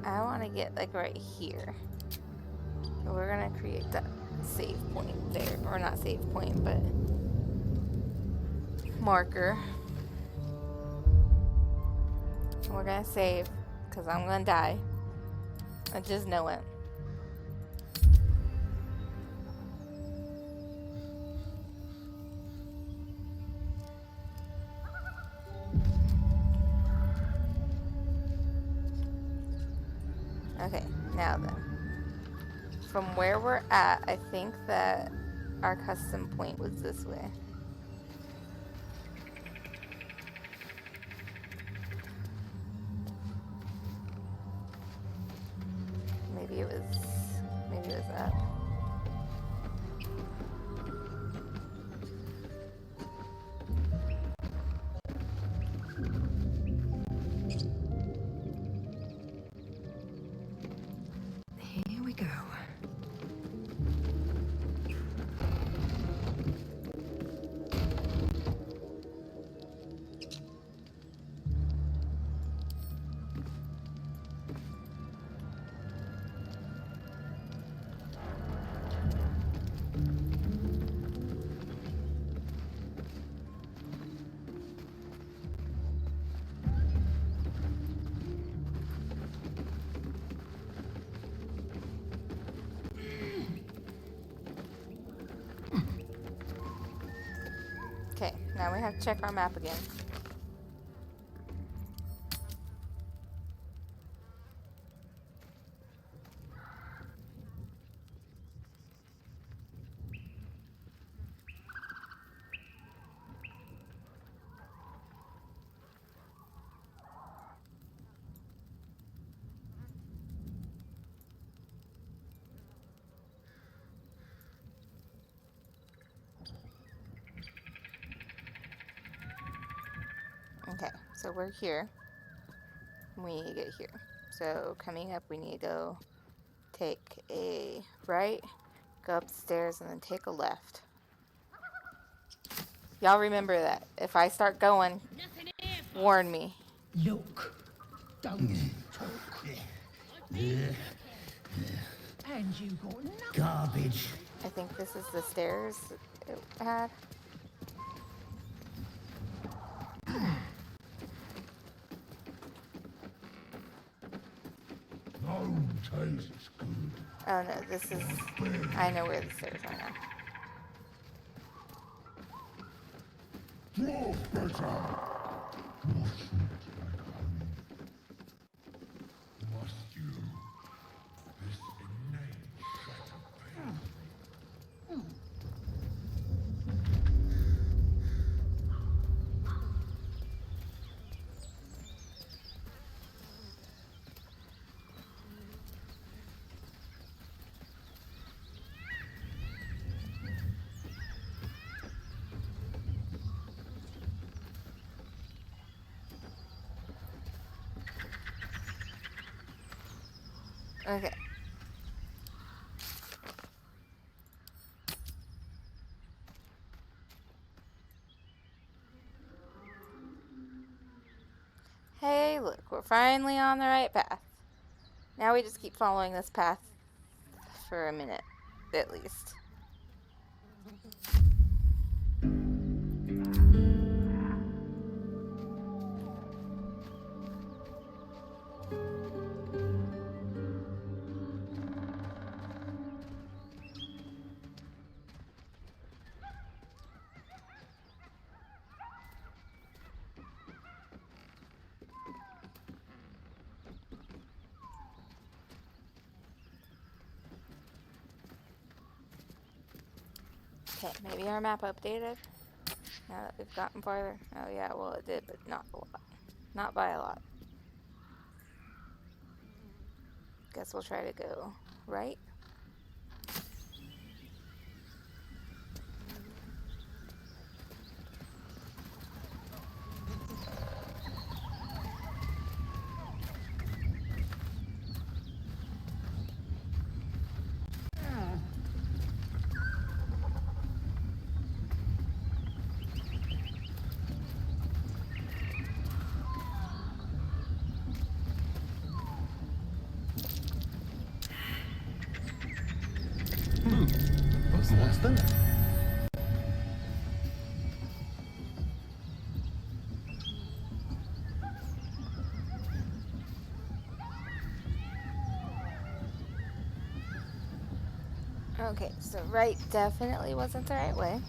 I want to get like right here. So we're gonna create that save point there, or not save point, but marker. We're gonna save, because I'm gonna die. I just know it. Okay, now then. From where we're at, I think that our custom point was this way. Maybe it was up. Here we go. Now we have to check our map again. Okay, so we're here. We need to get here. So coming up, we need to go take a right, go upstairs, and then take a left. Y'all remember that. If I start going, warn me. Look, don't talk. And you got nothing. Garbage. I think this is the stairs it had. No tastes good. Oh no, this is... I know where the stairs are now. Draw better. Draw sweet like honey. Must you? This innate shred of pain. Okay. Hey, look, we're finally on the right path. Now we just keep following this path for a minute, at least. Okay, maybe our map updated now that we've gotten farther. Oh yeah, well it did, but not a lot. Not by a lot. Guess we'll try to go right. What's that? Okay, so right definitely wasn't the right way.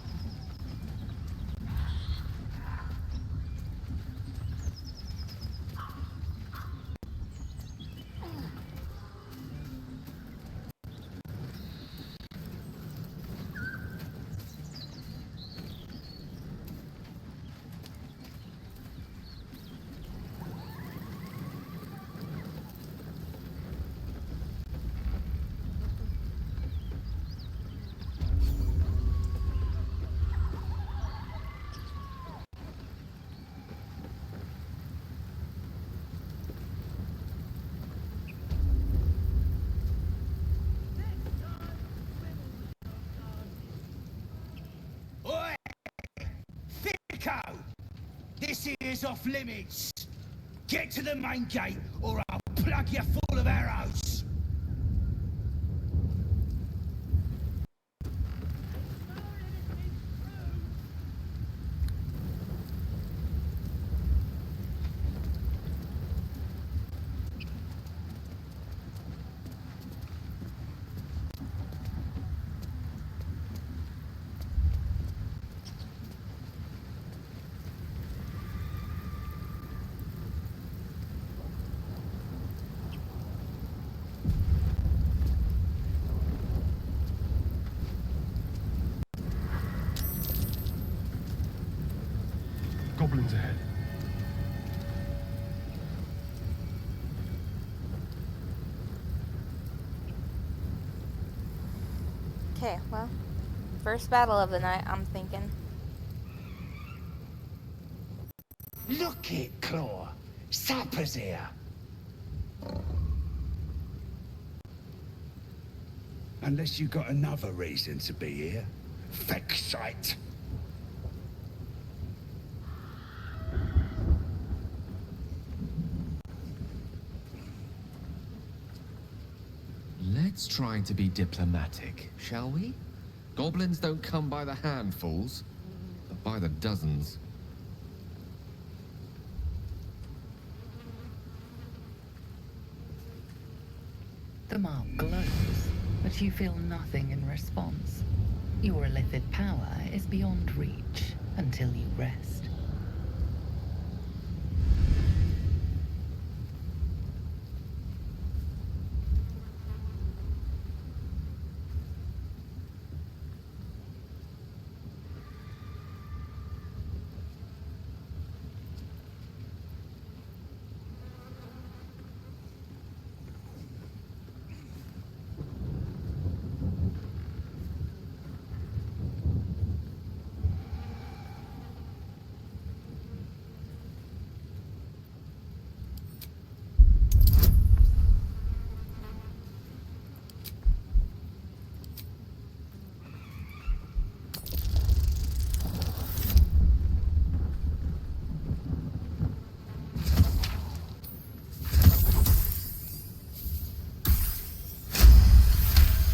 Oi! Fico! This here's off limits. Get to the main gate or I'll plug you full of arrows. Okay, well, first battle of the night, I'm thinking. Look it, Claw. Sapper's here. Unless you got another reason to be here. Fexite. Let's try to be diplomatic, shall we? Goblins don't come by the handfuls, but by the dozens. The mark glows, but you feel nothing in response. Your illithid power is beyond reach until you rest.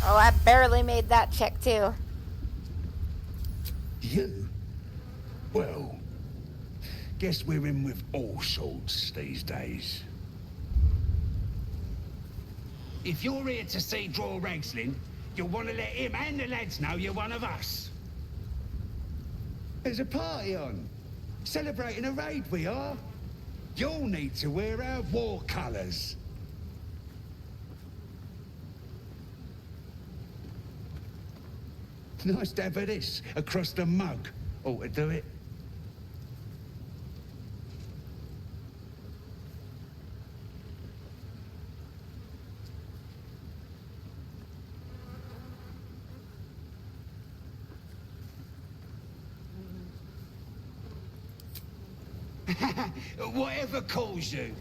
Oh, I barely made that check too. You? Well, guess we're in with all sorts these days. If you're here to see Draw Ragslin, you'll want to let him and the lads know you're one of us. There's a party on. Celebrating a raid we are. You'll need to wear our war colours. Nice to have this across the mug. Ought to do it. Whatever calls you.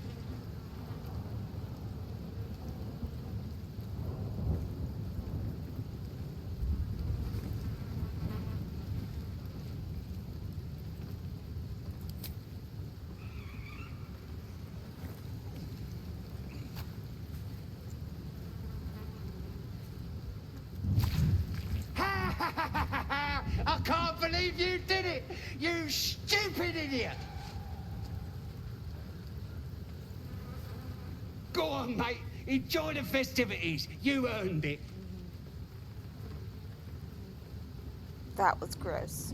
I can't believe you did it! You stupid idiot! Go on, mate. Enjoy the festivities. You earned it. That was gross.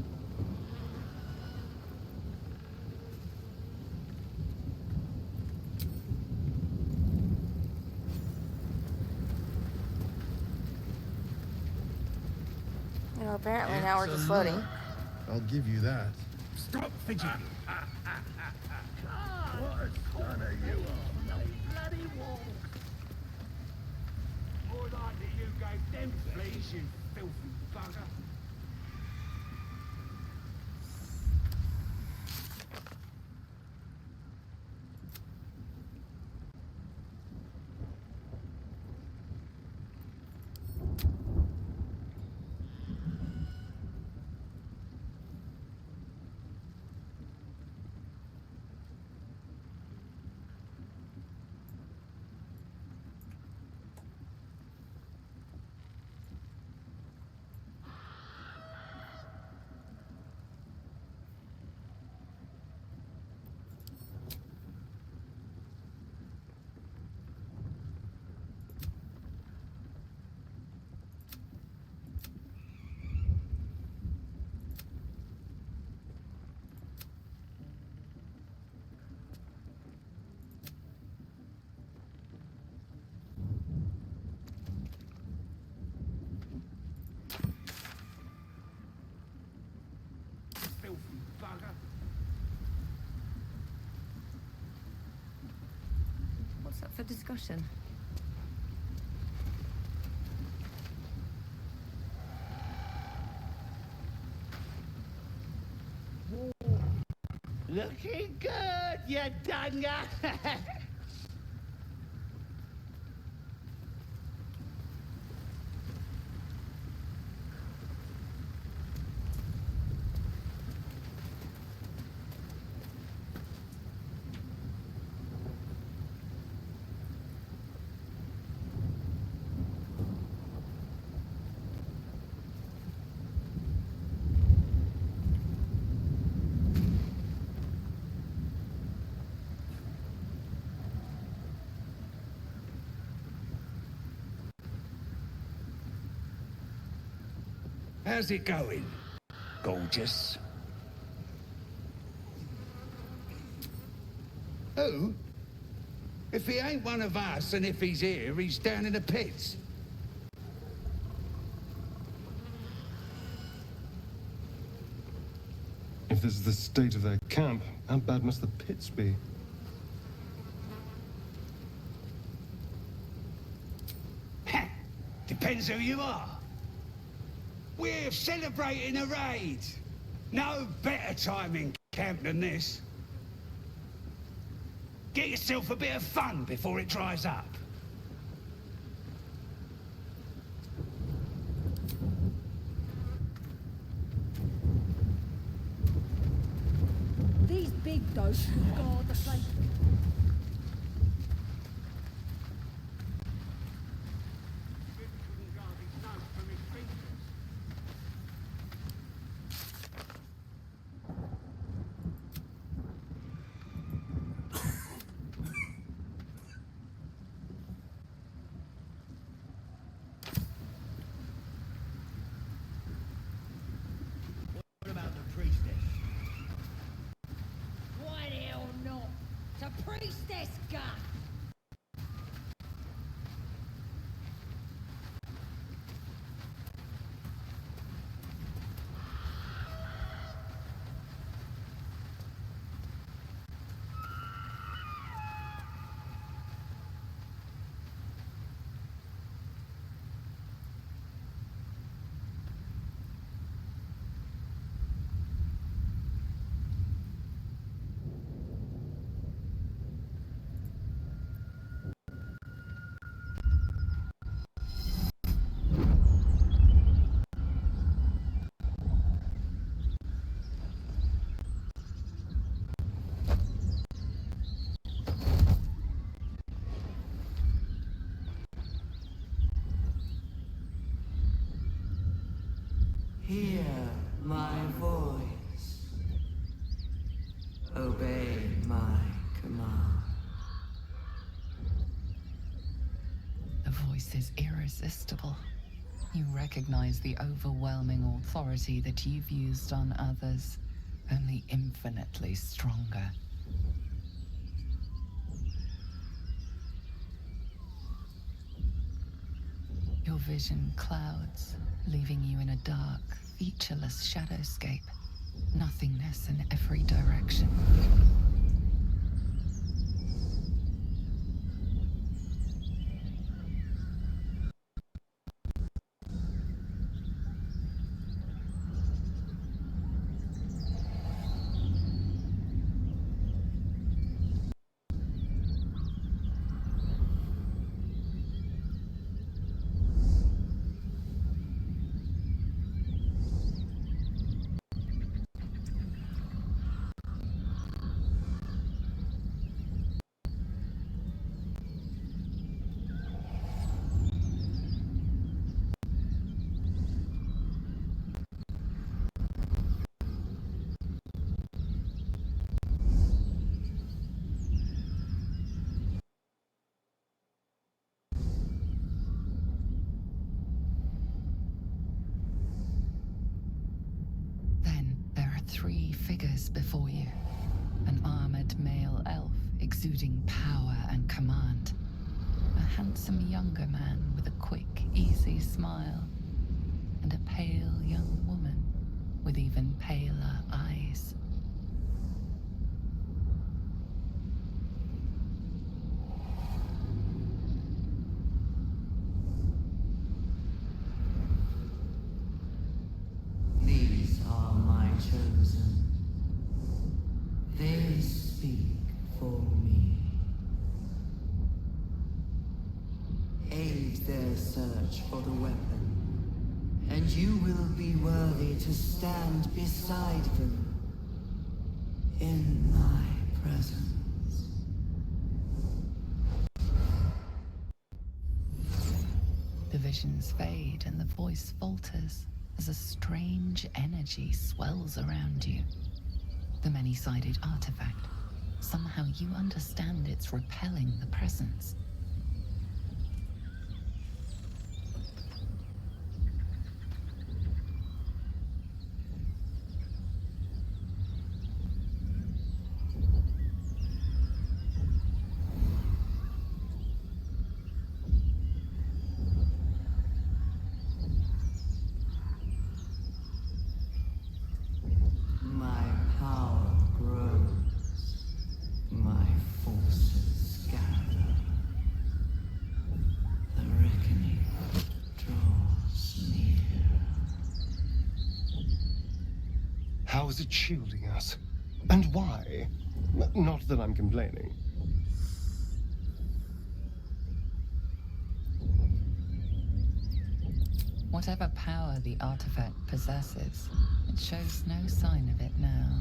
You know, apparently now we're just floating. I'll give you that. Stop fidgeting. What a stunner you are. Bloody walk. More likely you gave them fleas, you filthy bugger. What's up for discussion? you dunger! How's it going, gorgeous? Who? If he ain't one of us, and if he's here, he's down in the pits. If this is the state of their camp, how bad must the pits be? Depends who you are. We're celebrating a raid. No better time in camp than this. Get yourself a bit of fun before it dries up. These big ghosts will guard the place. What about the priestess? Why the hell not? It's a priestess gun! Hear my voice. Obey my command. The voice is irresistible. You recognize the overwhelming authority that you've used on others, only infinitely stronger. Your vision clouds, leaving you in a dark, featureless shadowscape. Nothingness in every direction. Three figures before you. An armored male elf exuding power and command. A handsome younger man with a quick, easy smile. And a pale young woman with even paler eyes. These are my chosen. They speak search for the weapon, and you will be worthy to stand beside them in my presence. The visions fade and the voice falters as a strange energy swells around you. The many-sided artifact. Somehow you understand it's repelling the presence. My power grows. My forces gather. The reckoning draws near. How is it shielding us? And why? Not that I'm complaining. Whatever power the artifact possesses, it shows no sign of it now.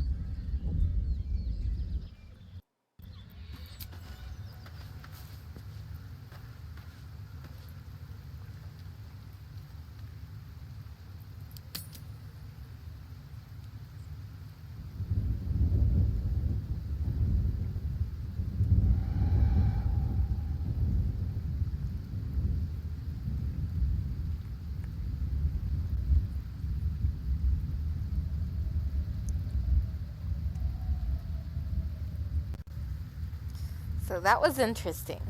So that was interesting.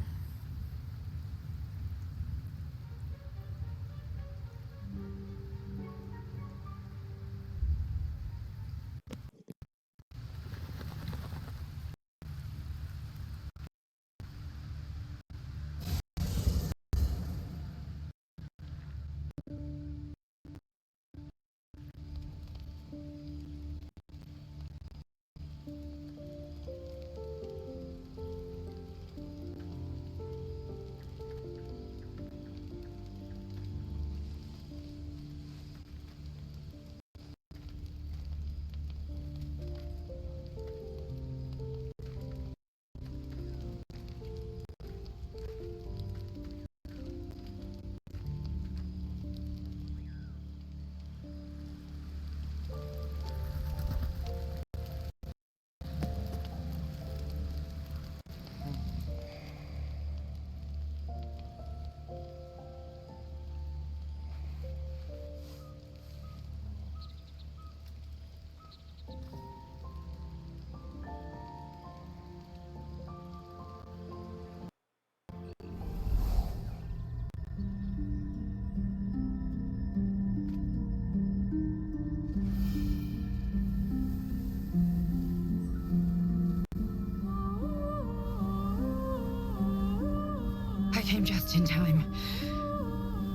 I came just in time.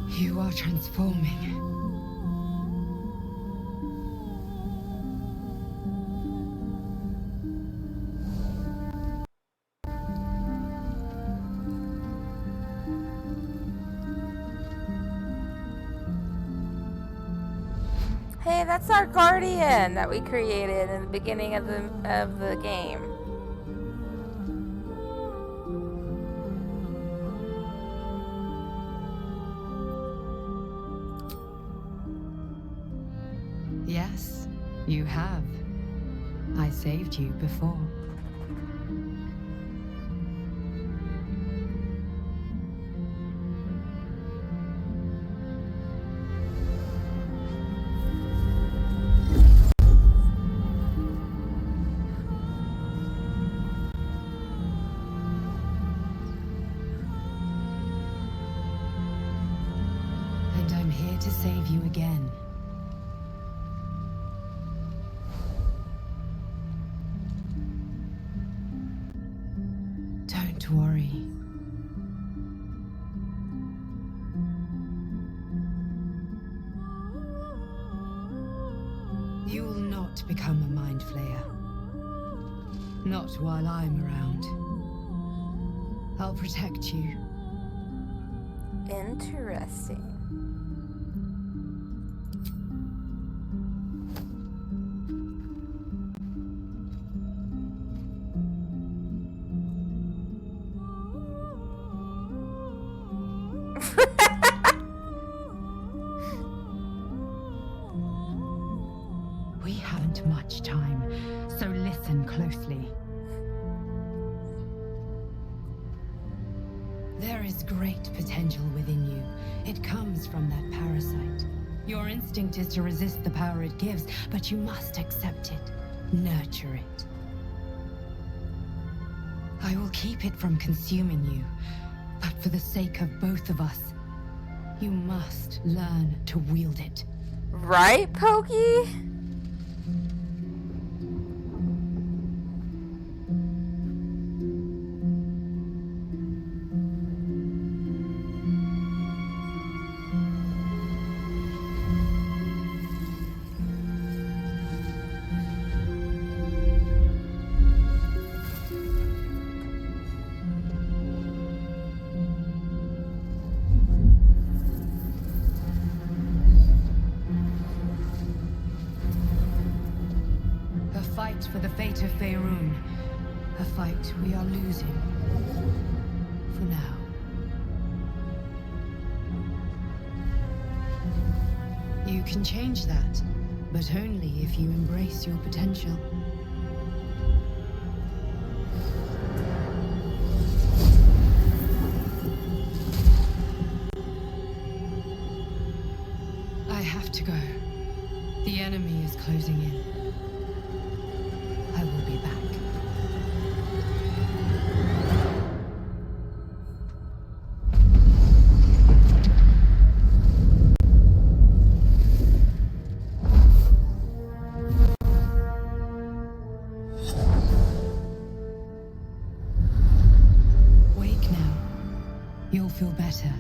You are transforming. Hey, that's our guardian that we created in the beginning of the game. Yes, you have. I saved you before. And I'm here to save you again. Don't worry. You will not become a mind flayer. Not while I'm around. I'll protect you. Interesting. We haven't much time, so listen closely. There is great potential within you. It comes from that parasite. Your instinct is to resist the power it gives, but you must accept it, nurture it. I will keep it from consuming you, but for the sake of both of us, you must learn to wield it. Right, Pokey? For the fate of Faerun, a fight we are losing. For now. You can change that, but only if you embrace your potential. I have to go. The enemy is closing in. I will be back. Wake now. You'll feel better.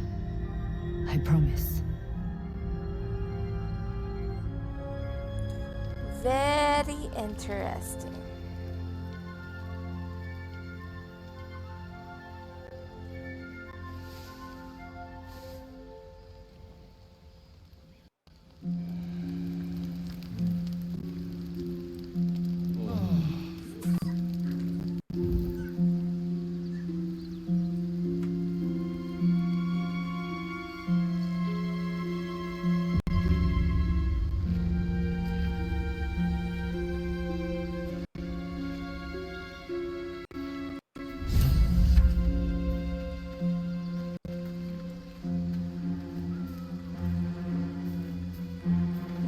I promise. Very interesting.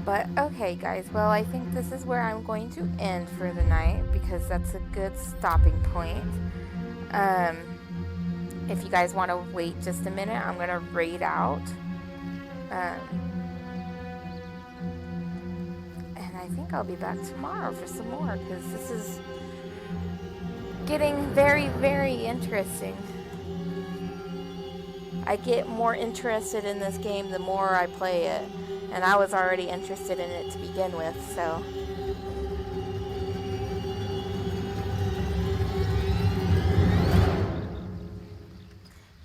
But okay guys, well I think this is where I'm going to end for the night because that's a good stopping point. If you guys want to wait just a minute, I'm going to raid out. And I think I'll be back tomorrow for some more because this is getting very, very interesting. I get more interested in this game the more I play it. And I was already interested in it to begin with, so.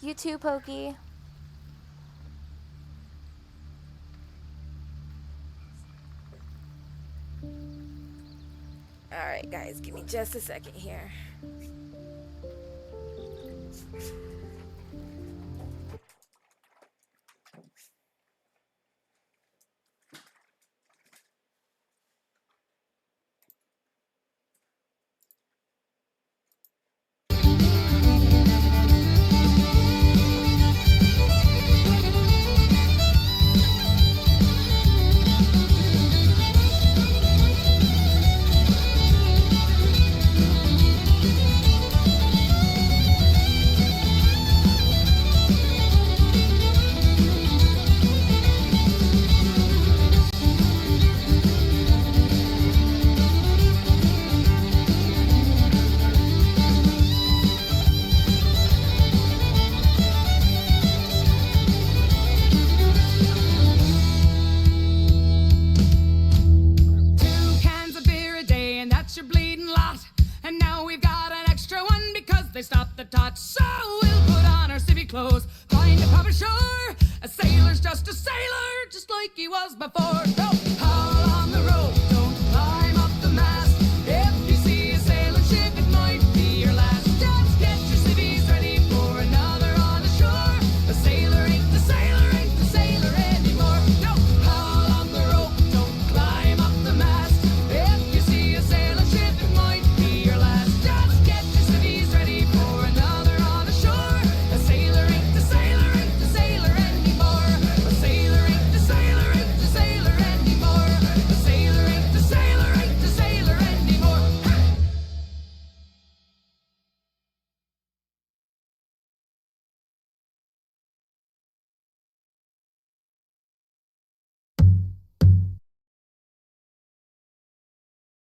You too, Pokey. Alright, guys, give me just a second here. They stopped the tot, so we'll put on our civvy clothes, find a pub ashore. A sailor's just a sailor, just like he was before. So haul on